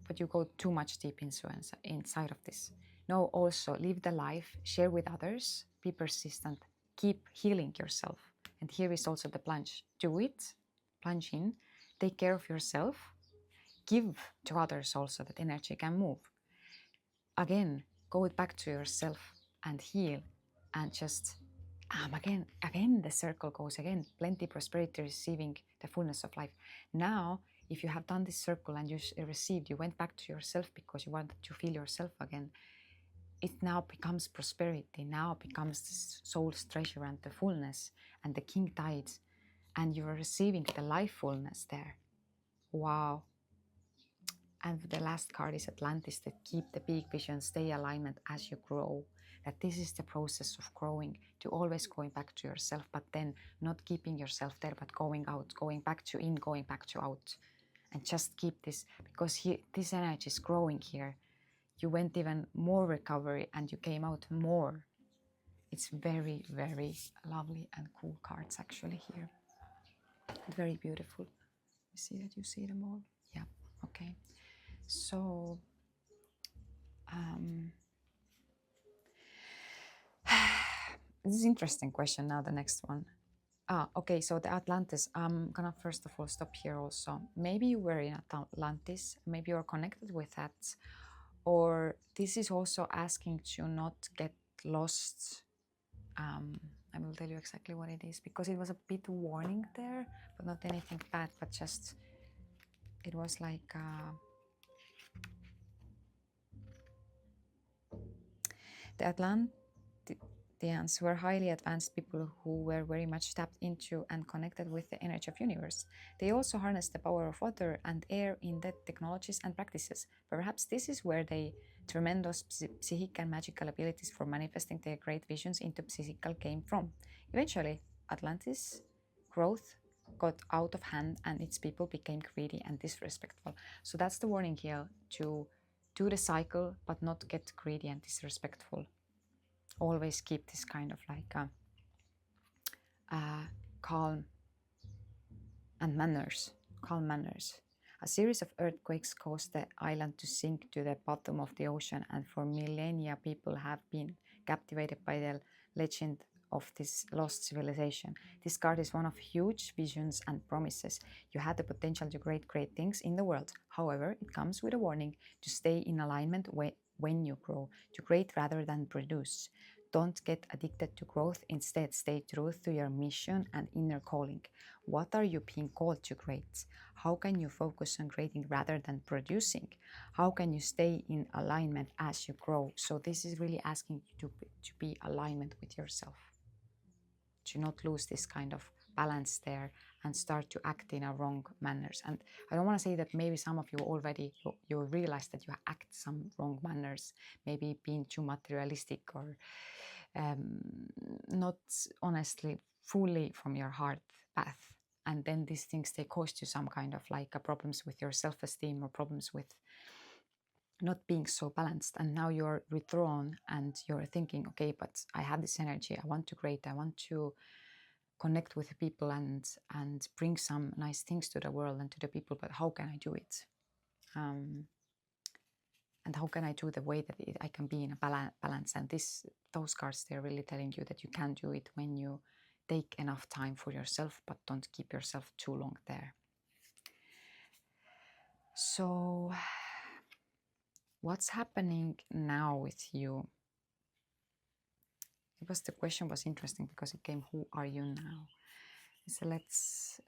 but you go too much deep inside of this. No, also live the life, share with others, be persistent, keep healing yourself. And here is also the plunge. Do it, plunge in, take care of yourself, give to others also, that energy can move. Again, go back to yourself and heal, and just again the circle goes again, plenty, prosperity, receiving the fullness of life. Now, if you have done this circle and you received, you went back to yourself because you wanted to feel yourself again, it now becomes prosperity, now becomes the soul's treasure and the fullness and the king tides, and you are receiving the life fullness there. Wow. And the last card is Atlantis, that keep the big vision, stay alignment as you grow. That this is the process of growing, to always going back to yourself, but then not keeping yourself there, but going out, going back to in, going back to out. And just keep this, because this energy is growing here. You went even more recovery and you came out more. It's very, very lovely and cool cards actually here. Very beautiful. You see that you see them all? Yeah. Okay, so this is an interesting question. Now the next one. Okay, so the Atlantis, I'm gonna first of all stop here also. Maybe you were in Atlantis, maybe you're connected with that, or this is also asking to not get lost. I will tell you exactly what it is, because it was a bit warning there, but not anything bad, but just, it was like, the Atlanteans were highly advanced people who were very much tapped into and connected with the energy of universe. They also harnessed the power of water and air in their technologies and practices. Perhaps this is where they tremendous psychic and magical abilities for manifesting their great visions into physical came from. Eventually, Atlantis' growth got out of hand and its people became greedy and disrespectful. So that's the warning here, to do the cycle but not get greedy and disrespectful. Always keep this kind of like calm manners. A series of earthquakes caused the island to sink to the bottom of the ocean, and for millennia people have been captivated by the legend of this lost civilization. This card is one of huge visions and promises. You had the potential to create great things in the world. However, it comes with a warning to stay in alignment when you grow, to create rather than produce. Don't get addicted to growth. Instead, stay true to your mission and inner calling. What are you being called to create? How can you focus on creating rather than producing? How can you stay in alignment as you grow? So this is really asking you to be alignment with yourself, to not lose this kind of balance there and start to act in a wrong manners. And I don't want to say that maybe some of you already you realize that you act some wrong manners, maybe being too materialistic or not honestly fully from your heart path. And then these things, they cause you some kind of like problems with your self-esteem or problems with not being so balanced. And now you're withdrawn and you're thinking, okay, but I have this energy, I want to create, I want to connect with the people and bring some nice things to the world and to the people, but how can I do it? And how can I do the way that I can be in a balance? And those cards, they're really telling you that you can do it when you take enough time for yourself, but don't keep yourself too long there. So what's happening now with you? The question was interesting because it came, who are you now? So let's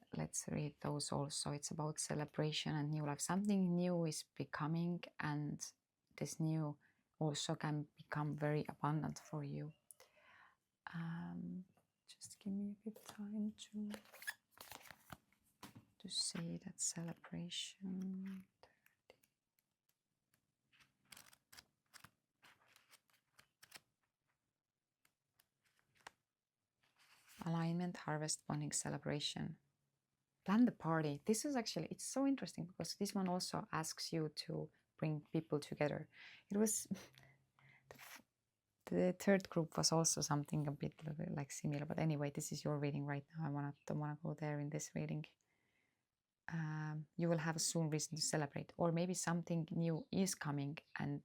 read those also. It's about celebration and new life. Something new is becoming, and this new also can become very abundant for you. Just give me a bit time to say that celebration. Alignment, harvest, bonding, celebration. Plan the party. This is actually, it's so interesting because this one also asks you to bring people together. It was the third group was also something a bit like similar, but anyway, this is your reading right now. Don't want to go there in this reading. You will have a soon reason to celebrate, or maybe something new is coming and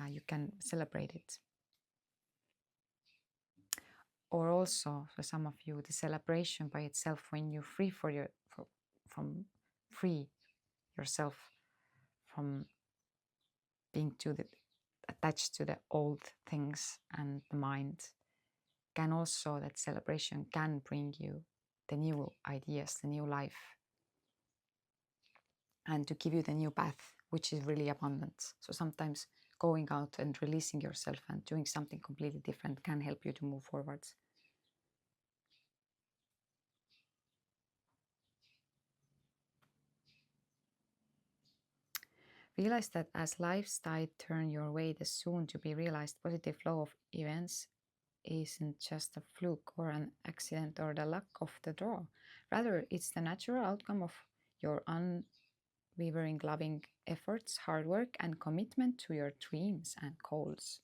you can celebrate it. Or also for some of you, the celebration by itself, when you free free yourself from being attached to the old things and the mind, can also, that celebration can bring you the new ideas, the new life, and to give you the new path, which is really abundant. So sometimes going out and releasing yourself and doing something completely different can help you to move forwards. Realize that as life's tide turn your way, the soon to be realized positive flow of events isn't just a fluke or an accident or the luck of the draw. Rather, it's the natural outcome of your unwavering loving efforts, hard work, and commitment to your dreams and goals.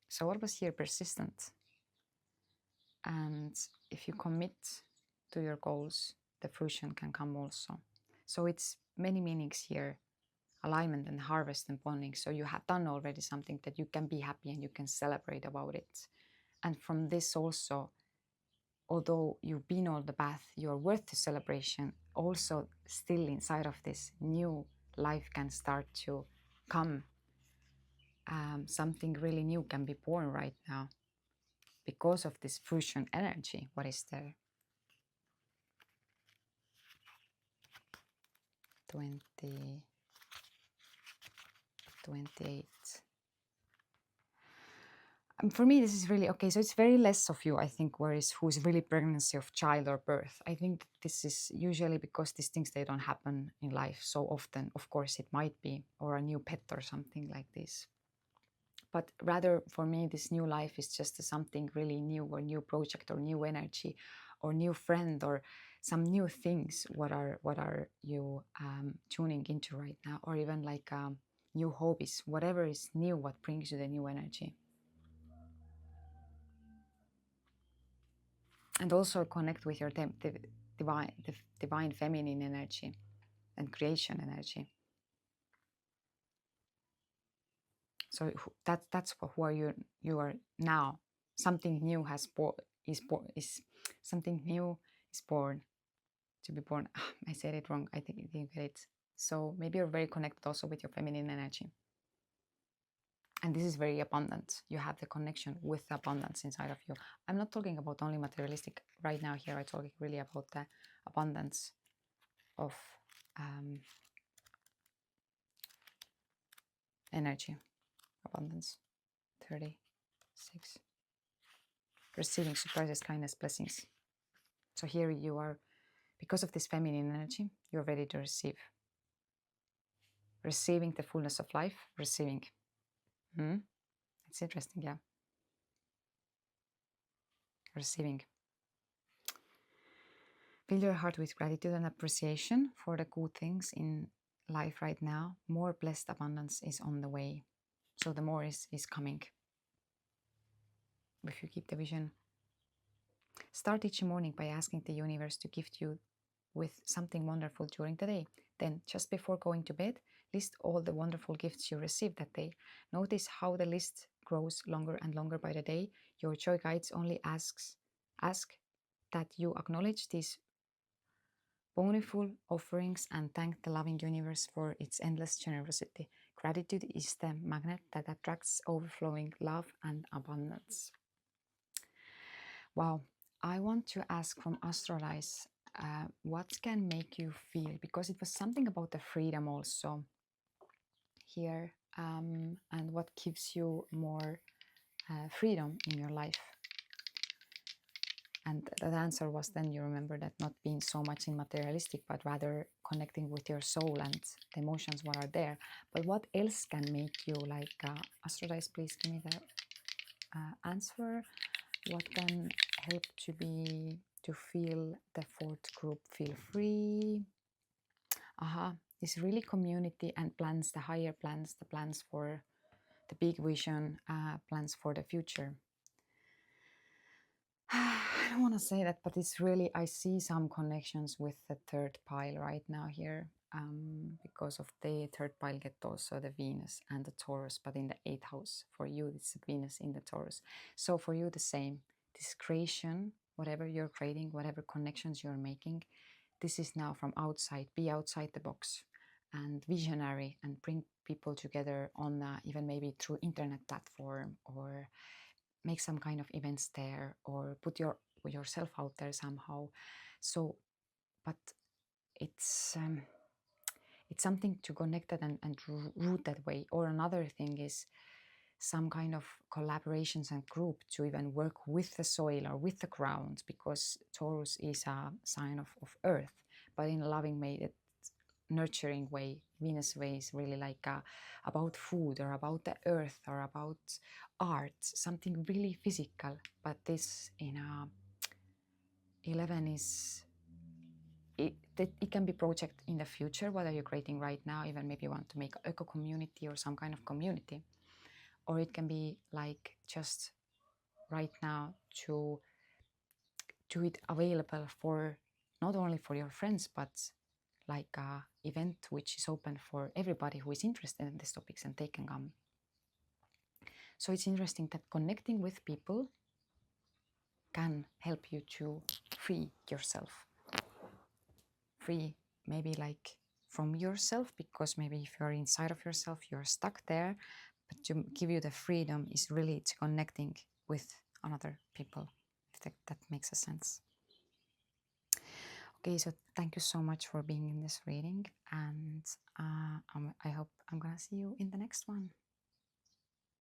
So what was here? Persistent. And if you commit to your goals, the fruition can come also. So it's many meanings here, alignment and harvest and bonding. So you have done already something that you can be happy and you can celebrate about it. And from this also, although you've been on the path, you're worth the celebration, also still inside of this new life can start to come. Something really new can be born right now because of this fusion energy. What is there? 20, 28. For me, this is really okay. So it's very less of you, I think, who's really pregnancy of child or birth. I think this is usually because these things, they don't happen in life so often. Of course, it might be, or a new pet or something like this. But rather, for me, this new life is just something really new, or new project, or new energy, or new friend, or some new things. What are you tuning into right now, or even like new hobbies, whatever is new, what brings you the new energy. And also connect with your divine feminine energy and creation energy. So that's who are you? You are now. Something new is something new is born to be born. I said it wrong. I think you get it. So maybe you're very connected also with your feminine energy. And this is very abundant. You have the connection with the abundance inside of you. I'm not talking about only materialistic right now here. I'm talking really about the abundance of energy. Abundance. 36. Receiving surprises, kindness, blessings. So here you are, because of this feminine energy, you're ready to receive. Receiving the fullness of life, receiving. It's interesting, yeah. Receiving. Fill your heart with gratitude and appreciation for the good things in life right now. More blessed abundance is on the way. So the more is coming. If you keep the vision. Start each morning by asking the universe to gift you with something wonderful during the day. Then, just before going to bed, list all the wonderful gifts you received that day. Notice how the list grows longer and longer by the day. Your joy guides only ask that you acknowledge these bountiful offerings and thank the loving universe for its endless generosity. Gratitude is the magnet that attracts overflowing love and abundance. Wow. I want to ask from Astralize, what can make you feel, because it was something about the freedom also here, and what gives you more freedom in your life. And the answer was then, you remember, that not being so much in materialistic, but rather connecting with your soul and the emotions what are there. But what else can make you like, Astralize, please give me the answer. What can help to feel the fourth group feel free? This really community and plans, the higher plans, the plans for the big vision, plans for the future. I don't want to say that, but it's really, I see some connections with the third pile right now here, because of the third pile get also the Venus and the Taurus, but in the 8th house. For you, it's Venus in the Taurus. So for you, the same. This creation, whatever you're creating, whatever connections you're making, this is now from outside. Be outside the box and visionary, and bring people together on even maybe through internet platform, or make some kind of events there, or put yourself out there somehow. So, but it's something to connect that and root that way. Or another thing is some kind of collaborations and group to even work with the soil or with the ground, because Taurus is a sign of earth, but in a loving way, nurturing way. Venus way is really like about food, or about the earth, or about art, something really physical. But this in 11 is it can be project in the future. What are you creating right now? Even maybe you want to make eco community or some kind of community, or it can be like just right now to do it available for not only for your friends, but like a event which is open for everybody who is interested in these topics, and they can come. So it's interesting that connecting with people can help you to free yourself. Free maybe like from yourself, because maybe if you're inside of yourself, you're stuck there. But to give you the freedom is really to connecting with other people, if that makes a sense. Okay, so thank you so much for being in this reading, and I hope I'm gonna see you in the next one.